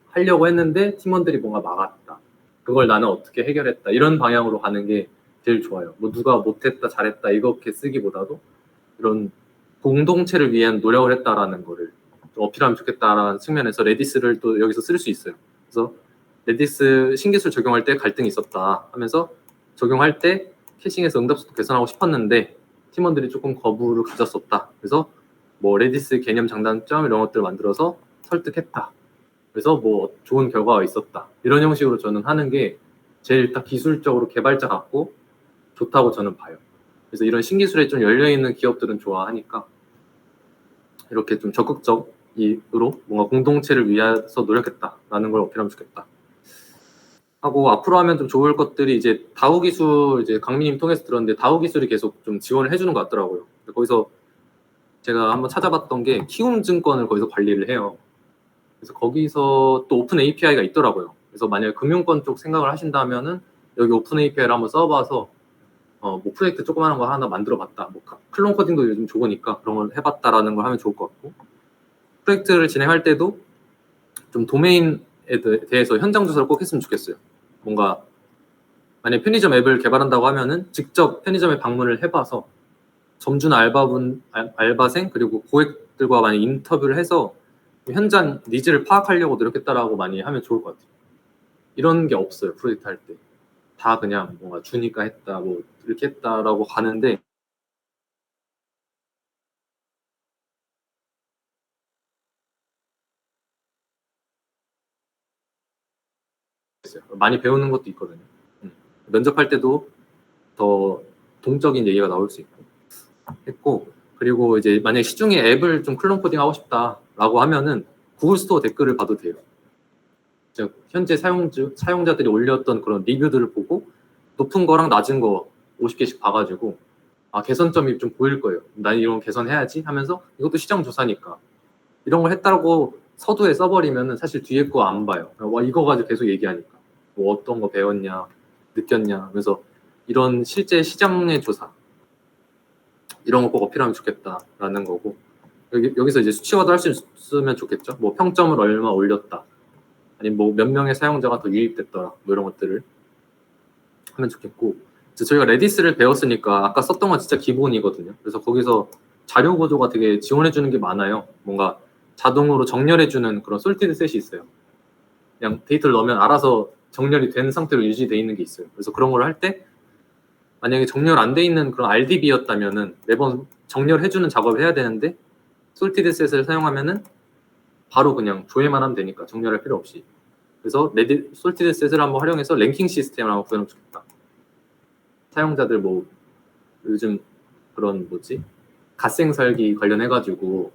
하려고 했는데 팀원들이 뭔가 막았다. 그걸 나는 어떻게 해결했다. 이런 방향으로 가는 게 제일 좋아요. 뭐 누가 못했다, 잘했다 이렇게 쓰기보다도 이런 공동체를 위한 노력을 했다라는 거를 좀 어필하면 좋겠다라는 측면에서 레디스를 또 여기서 쓸 수 있어요. 그래서 레디스 신기술 적용할 때 갈등이 있었다 하면서 적용할 때 캐싱에서 응답속도 개선하고 싶었는데 팀원들이 조금 거부를 가졌었다. 그래서 뭐 레디스 개념 장단점 이런 것들을 만들어서 설득했다. 그래서 뭐 좋은 결과가 있었다. 이런 형식으로 저는 하는 게 제일 딱 기술적으로 개발자 같고 좋다고 저는 봐요. 그래서 이런 신기술에 좀 열려있는 기업들은 좋아하니까 이렇게 좀 적극적으로 뭔가 공동체를 위해서 노력했다라는 걸 어필하면 좋겠다. 하고 앞으로 하면 좀 좋을 것들이 이제 다우 기술, 이제 강민님 통해서 들었는데 다우 기술이 계속 좀 지원을 해주는 것 같더라고요. 거기서 제가 한번 찾아봤던 게 키움증권을 거기서 관리를 해요. 그래서 거기서 또 오픈 API가 있더라고요. 그래서 만약에 금융권 쪽 생각을 하신다면은 여기 오픈 API를 한번 써봐서 뭐 프로젝트 조그마한 거 하나 만들어봤다. 뭐 클론 코딩도 요즘 좋으니까 그런 걸 해봤다라는 걸 하면 좋을 것 같고, 프로젝트를 진행할 때도 좀 도메인에 대해서 현장 조사를 꼭 했으면 좋겠어요. 뭔가 만약에 편의점 앱을 개발한다고 하면은 직접 편의점에 방문을 해봐서 점주나 알바생 그리고 고객들과 많이 인터뷰를 해서 현장 니즈를 파악하려고 노력했다라고 많이 하면 좋을 것 같아요. 이런 게 없어요. 프로젝트 할 때. 다 그냥 뭔가 주니까 했다, 뭐 이렇게 했다라고 가는데 많이 배우는 것도 있거든요. 면접할 때도 더 동적인 얘기가 나올 수 있고 했고, 그리고 이제 만약에 시중에 앱을 좀 클론 코딩 하고 싶다라고 하면은 구글 스토어 댓글을 봐도 돼요. 현재 사용자들이 올렸던 그런 리뷰들을 보고 높은 거랑 낮은 거 50개씩 봐가지고 개선점이 좀 보일 거예요. 난 이런 거 개선해야지 하면서, 이것도 시장 조사니까 이런 걸 했다고 서두에 써버리면은 사실 뒤에 거 안 봐요. 와, 이거 가지고 계속 얘기하니까 뭐 어떤 거 배웠냐, 느꼈냐. 그래서 이런 실제 시장의 조사 이런 거 꼭 어필하면 좋겠다라는 거고, 여기서 이제 수치화도 할 수 있으면 좋겠죠. 뭐 평점을 얼마 올렸다, 아니면 뭐 몇 명의 사용자가 더 유입됐더라, 뭐 이런 것들을 하면 좋겠고, 저희가 레디스를 배웠으니까 아까 썼던 건 진짜 기본이거든요. 그래서 거기서 자료 구조가 되게 지원해주는 게 많아요. 뭔가 자동으로 정렬해주는 그런 솔티드 셋이 있어요. 그냥 데이터를 넣으면 알아서 정렬이 된 상태로 유지되어 있는 게 있어요. 그래서 그런 걸 할 때 만약에 정렬 안 돼 있는 그런 RDB였다면은 매번 정렬해주는 작업을 해야 되는데 솔티드 셋을 사용하면은 바로 그냥 조회만 하면 되니까 정렬할 필요 없이. 그래서 솔티드 셋을 한번 활용해서 랭킹 시스템을 한번 구현하면 좋겠다. 사용자들 뭐 요즘 그런 갓생살기 관련해가지고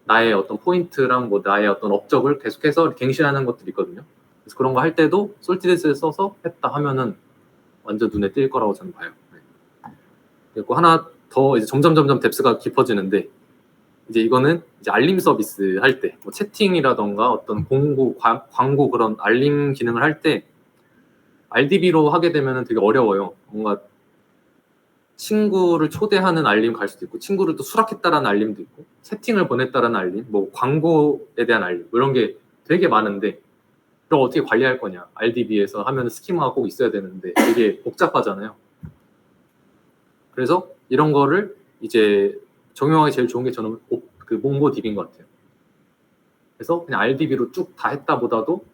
나의 어떤 포인트랑 뭐 나의 어떤 업적을 계속해서 갱신하는 것들이 있거든요. 그래서 그런 거 할 때도 솔티드스를 써서 했다 하면은 완전 눈에 띌 거라고 저는 봐요. 그리고 하나 더 이제 점점 뎁스가 깊어지는데, 이제 이거는 이제 알림 서비스 할 때, 뭐 채팅이라던가 어떤 공고, 광고 그런 알림 기능을 할 때 RDB로 하게 되면은 되게 어려워요. 뭔가 친구를 초대하는 알림 갈 수도 있고, 친구를 또 수락했다라는 알림도 있고, 채팅을 보냈다라는 알림, 뭐 광고에 대한 알림, 뭐 이런 게 되게 많은데 그럼 어떻게 관리할 거냐. RDB에서 하면 스키마가 꼭 있어야 되는데 되게 복잡하잖아요. 그래서 이런 거를 이제 적용하기 제일 좋은 게 저는 그 몽고DB인 것 같아요. 그래서 그냥 RDB로 쭉 다 했다보다도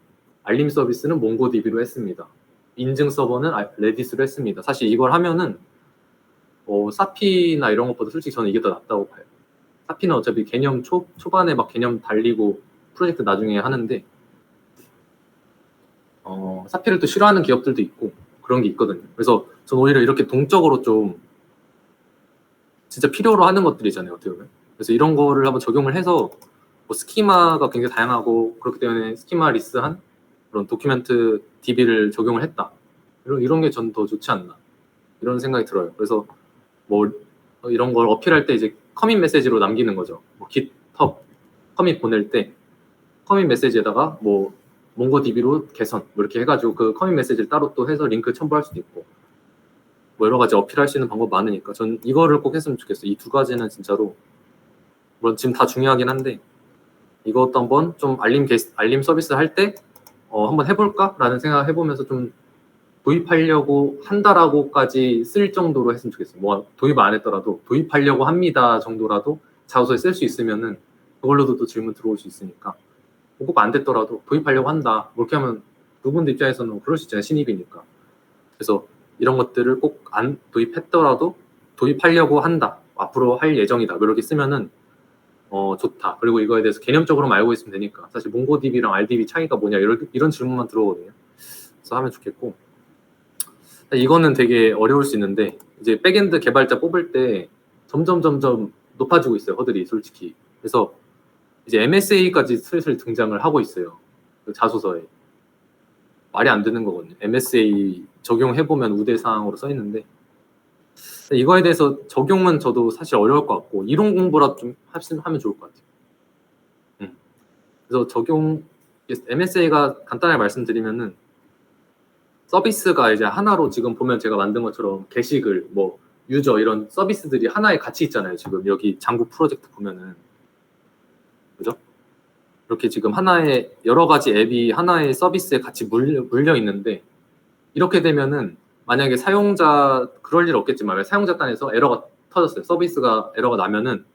알림 서비스는 몽고DB로 했습니다. 인증 서버는 레디스로 했습니다. 사실 이걸 하면은 사피나 이런 것보다 솔직히 저는 이게 더 낫다고 봐요. 사피는 어차피 개념 초반에 막 개념 달리고 프로젝트 나중에 하는데 사피를 또 싫어하는 기업들도 있고 그런 게 있거든요. 그래서 저는 오히려 이렇게 동적으로 좀 진짜 필요로 하는 것들이잖아요, 어떻게 보면. 그래서 이런 거를 한번 적용을 해서 뭐 스키마가 굉장히 다양하고 그렇기 때문에 스키마 리스한 그런 도큐멘트 DB를 적용을 했다. 이런 게 전 더 좋지 않나 이런 생각이 들어요. 그래서 뭐 이런 걸 어필할 때 이제 커밋 메시지로 남기는 거죠. 뭐 GitHub 커밋 보낼 때 커밋 메시지에다가 뭐 몽고DB로 개선 뭐 이렇게 해가지고 그 커밋 메시지를 따로 또 해서 링크 첨부할 수도 있고 뭐 여러 가지 어필할 수 있는 방법 많으니까 전 이거를 꼭 했으면 좋겠어요. 이 두 가지는 진짜로 물론 지금 다 중요하긴 한데 이것도 한번 좀 알림 서비스 할 때 한번 해볼까라는 생각 해보면서 좀 도입하려고 한다라고까지 쓸 정도로 했으면 좋겠어요. 뭐 도입 안 했더라도 도입하려고 합니다 정도라도 자소서에 쓸 수 있으면은 그걸로도 또 질문 들어올 수 있으니까 꼭 안 됐더라도 도입하려고 한다. 뭐 이렇게 하면 그분들 입장에서는 그럴 수 있잖아요. 신입이니까. 그래서 이런 것들을 꼭 안 도입했더라도 도입하려고 한다. 앞으로 할 예정이다. 이렇게 쓰면은 좋다. 그리고 이거에 대해서 개념적으로만 알고 있으면 되니까. 사실 몽고DB랑 RDB 차이가 뭐냐 이런 질문만 들어오거든요. 그래서 하면 좋겠고 이거는 되게 어려울 수 있는데 이제 백엔드 개발자 뽑을 때 점점 높아지고 있어요. 허들이 솔직히. 그래서 이제 MSA까지 슬슬 등장을 하고 있어요. 그 자소서에. 말이 안 되는 거거든요. MSA 적용해보면 우대사항으로 써 있는데 이거에 대해서 적용은 저도 사실 어려울 것 같고 이론 공부라도 좀 하면 좋을 것 같아요. 그래서 MSA가 간단하게 말씀드리면은 서비스가 이제 하나로 지금 보면 제가 만든 것처럼 게시글, 뭐 유저 이런 서비스들이 하나에 같이 있잖아요. 지금 여기 장구 프로젝트 보면은 그죠? 이렇게 지금 하나의 여러 가지 앱이 하나의 서비스에 같이 물려 있는데 이렇게 되면은 만약에 사용자 그럴 일 없겠지만 사용자 단에서 에러가 터졌어요. 서비스가 에러가 나면은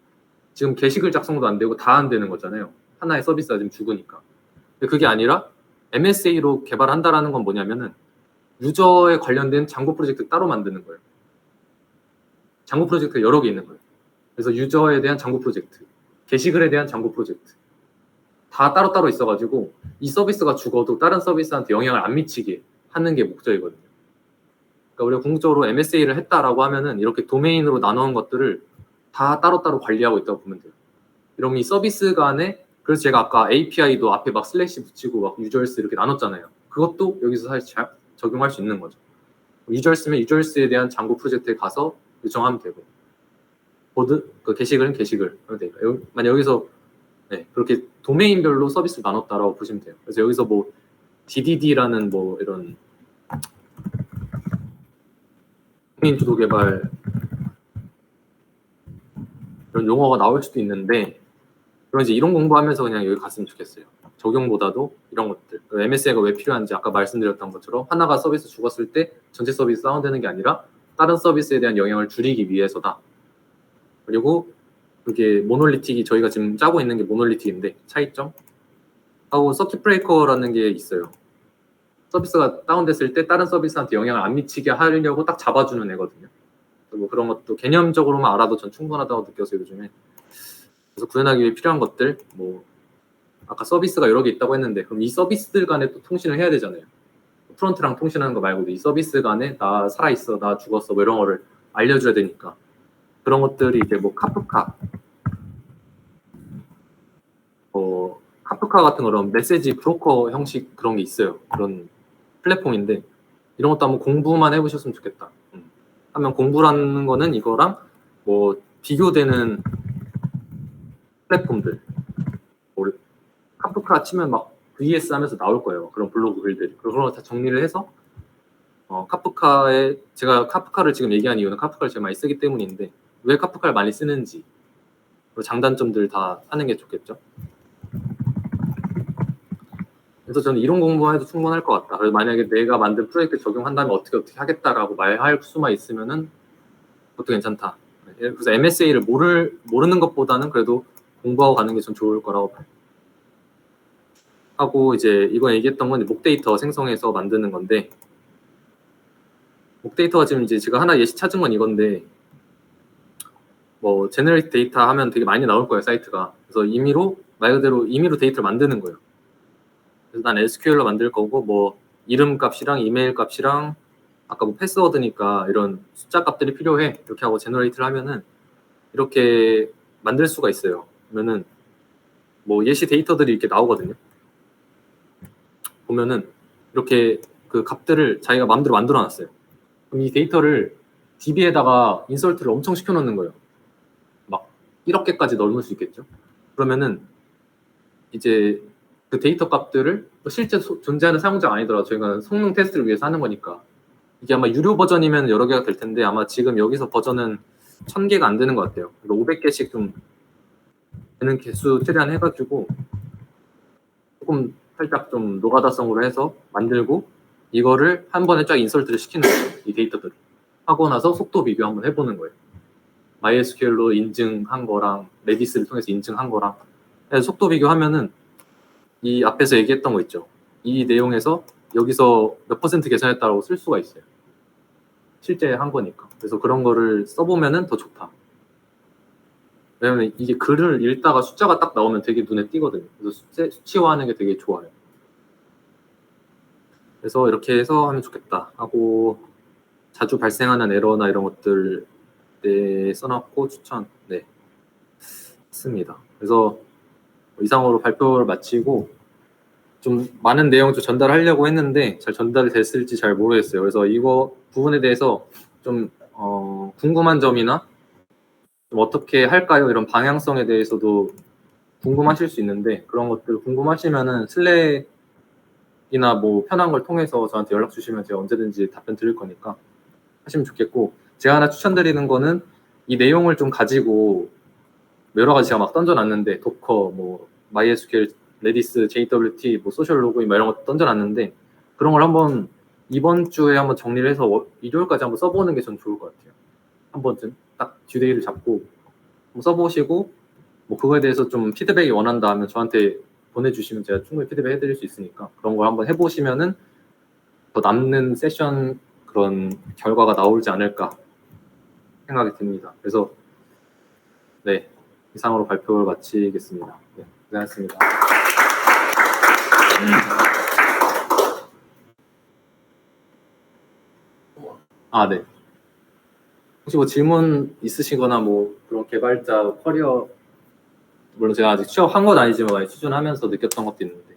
지금 게시글 작성도 안 되고 다 안 되는 거잖아요. 하나의 서비스가 지금 죽으니까. 근데 그게 아니라 MSA로 개발한다라는 건 뭐냐면은 유저에 관련된 장고 프로젝트 따로 만드는 거예요. 장고 프로젝트가 여러 개 있는 거예요. 그래서 유저에 대한 장고 프로젝트, 게시글에 대한 장고 프로젝트 다 따로따로 있어가지고 이 서비스가 죽어도 다른 서비스한테 영향을 안 미치게 하는 게 목적이거든요. 그러니까 우리가 궁극적으로 MSA를 했다라고 하면은 이렇게 도메인으로 나누는 것들을 다 따로따로 관리하고 있다고 보면 돼요. 이러면 이 서비스 간에 그래서 제가 아까 API도 앞에 막 슬래시 붙이고 막 유저스 이렇게 나눴잖아요. 그것도 여기서 사실 적용할 수 있는 거죠. 유저스면 유저스에 대한 장고 프로젝트에 가서 요청하면 되고 그 게시글은 게시글 하면 되니까 만약 여기서 그렇게 도메인별로 서비스를 나눴다라고 보시면 돼요. 그래서 여기서 뭐 DDD라는 뭐 이런 도메인 주도 개발 이런 용어가 나올 수도 있는데 그럼 이제 이런 공부하면서 그냥 여기 갔으면 좋겠어요. 적용보다도 이런 것들. MSA가 왜 필요한지 아까 말씀드렸던 것처럼 하나가 서비스 죽었을 때 전체 서비스 다운되는 게 아니라 다른 서비스에 대한 영향을 줄이기 위해서다. 그리고 그게 모놀리틱이 저희가 지금 짜고 있는 게 모놀리틱인데 차이점 하고 서킷 브레이커라는 게 있어요. 서비스가 다운됐을 때 다른 서비스한테 영향을 안 미치게 하려고 딱 잡아주는 애거든요. 뭐 그런 것도 개념적으로만 알아도 전 충분하다고 느껴서요 요즘에. 그래서 구현하기 위해 필요한 것들 뭐 아까 서비스가 여러 개 있다고 했는데 그럼 이 서비스들 간에 또 통신을 해야 되잖아요. 프론트랑 통신하는 거 말고도 이 서비스 간에 나 살아있어, 나 죽었어 뭐 이런 거를 알려줘야 되니까 그런 것들이 이제 뭐 카프카 같은 그런 메시지 브로커 형식 그런 게 있어요. 그런 플랫폼인데 이런 것도 한번 공부만 해보셨으면 좋겠다. 하면 공부라는 거는 이거랑 뭐 비교되는 플랫폼들 카프카 치면 막 VS 하면서 나올 거예요. 그런 블로그 글들이. 그런 거 다 정리를 해서 제가 카프카를 지금 얘기한 이유는 카프카를 제가 많이 쓰기 때문인데 왜 카프카를 많이 쓰는지 장단점들 다 하는 게 좋겠죠. 그래서 저는 이론 공부만 해도 충분할 것 같다. 그래서 만약에 내가 만든 프로젝트 적용한다면 어떻게 하겠다라고 말할 수만 있으면은 그것도 괜찮다. 그래서 MSA를 모르는 것보다는 그래도 공부하고 가는 게 좀 좋을 거라고 봐요. 하고 이제 이거 얘기했던 건 목데이터 생성해서 만드는 건데, 목데이터가 지금 이제 제가 하나 예시 찾은 건 이건데, 뭐 제너레이트 데이터 하면 되게 많이 나올 거예요, 사이트가. 그래서 말 그대로 임의로 데이터를 만드는 거예요. 그래서 난 SQL로 만들 거고, 뭐 이름 값이랑 이메일 값이랑 아까 뭐 패스워드니까 이런 숫자 값들이 필요해, 이렇게 하고 제너레이트를 하면은 이렇게 만들 수가 있어요. 그러면은 뭐 예시 데이터들이 이렇게 나오거든요. 보면은 이렇게 그 값들을 자기가 마음대로 만들어 놨어요. 그럼 이 데이터를 DB에다가 인설트를 엄청 시켜 놓는 거예요. 막 1억 개까지 넣을 수 있겠죠. 그러면은 이제 그 데이터 값들을 실제 존재하는 사용자가 아니더라도 저희가 성능 테스트를 위해서 하는 거니까, 이게 아마 유료 버전이면 여러 개가 될 텐데 아마 지금 여기서 버전은 1000개가 안 되는 것 같아요. 500개씩 좀 되는 개수 최대한 해가지고 조금 살짝 좀 노가다성으로 해서 만들고, 이거를 한 번에 쫙 인설트를 시키는 거예요. 이 데이터들을 하고 나서 속도 비교 한번 해보는 거예요. MySQL로 인증한 거랑 레디스를 통해서 인증한 거랑 해서 속도 비교하면은 이 앞에서 얘기했던 거 있죠. 이 내용에서 여기서 몇 퍼센트 개선했다고 쓸 수가 있어요. 실제 한 거니까. 그래서 그런 거를 써보면은 더 좋다. 왜냐면 이게 글을 읽다가 숫자가 딱 나오면 되게 눈에 띄거든요. 그래서 수치화하는 게 되게 좋아요. 그래서 이렇게 해서 하면 좋겠다 하고, 자주 발생하는 에러나 이런 것들 써놨고 추천 했습니다. 그래서 이상으로 발표를 마치고 좀 많은 내용 좀 전달하려고 했는데 잘 전달이 됐을지 잘 모르겠어요. 그래서 이거 부분에 대해서 좀 궁금한 점이나 좀 어떻게 할까요? 이런 방향성에 대해서도 궁금하실 수 있는데, 그런 것들 궁금하시면은 슬랙이나 뭐 편한 걸 통해서 저한테 연락 주시면 제가 언제든지 답변 드릴 거니까 하시면 좋겠고, 제가 하나 추천드리는 거는 이 내용을 좀 가지고 여러 가지 제가 막 던져놨는데, 도커, 뭐 MySQL, 레디스, JWT, 뭐 소셜 로그인 이런 거 던져놨는데, 그런 걸 한번 이번 주에 한번 정리를 해서 일요일까지 한번 써보는 게 전 좋을 것 같아요. 한 번쯤 딱 듀데이를 잡고 한번 써보시고, 뭐 그거에 대해서 좀 피드백이 원한다 하면 저한테 보내주시면 제가 충분히 피드백 해드릴 수 있으니까 그런 걸 한번 해보시면은 더 남는 세션 그런 결과가 나오지 않을까 생각이 듭니다. 그래서 이상으로 발표를 마치겠습니다. 고생하셨습니다. 네. 혹시 뭐 질문 있으시거나 뭐 그런 개발자 커리어, 물론 제가 아직 취업한 건 아니지만 추천하면서 느꼈던 것도 있는데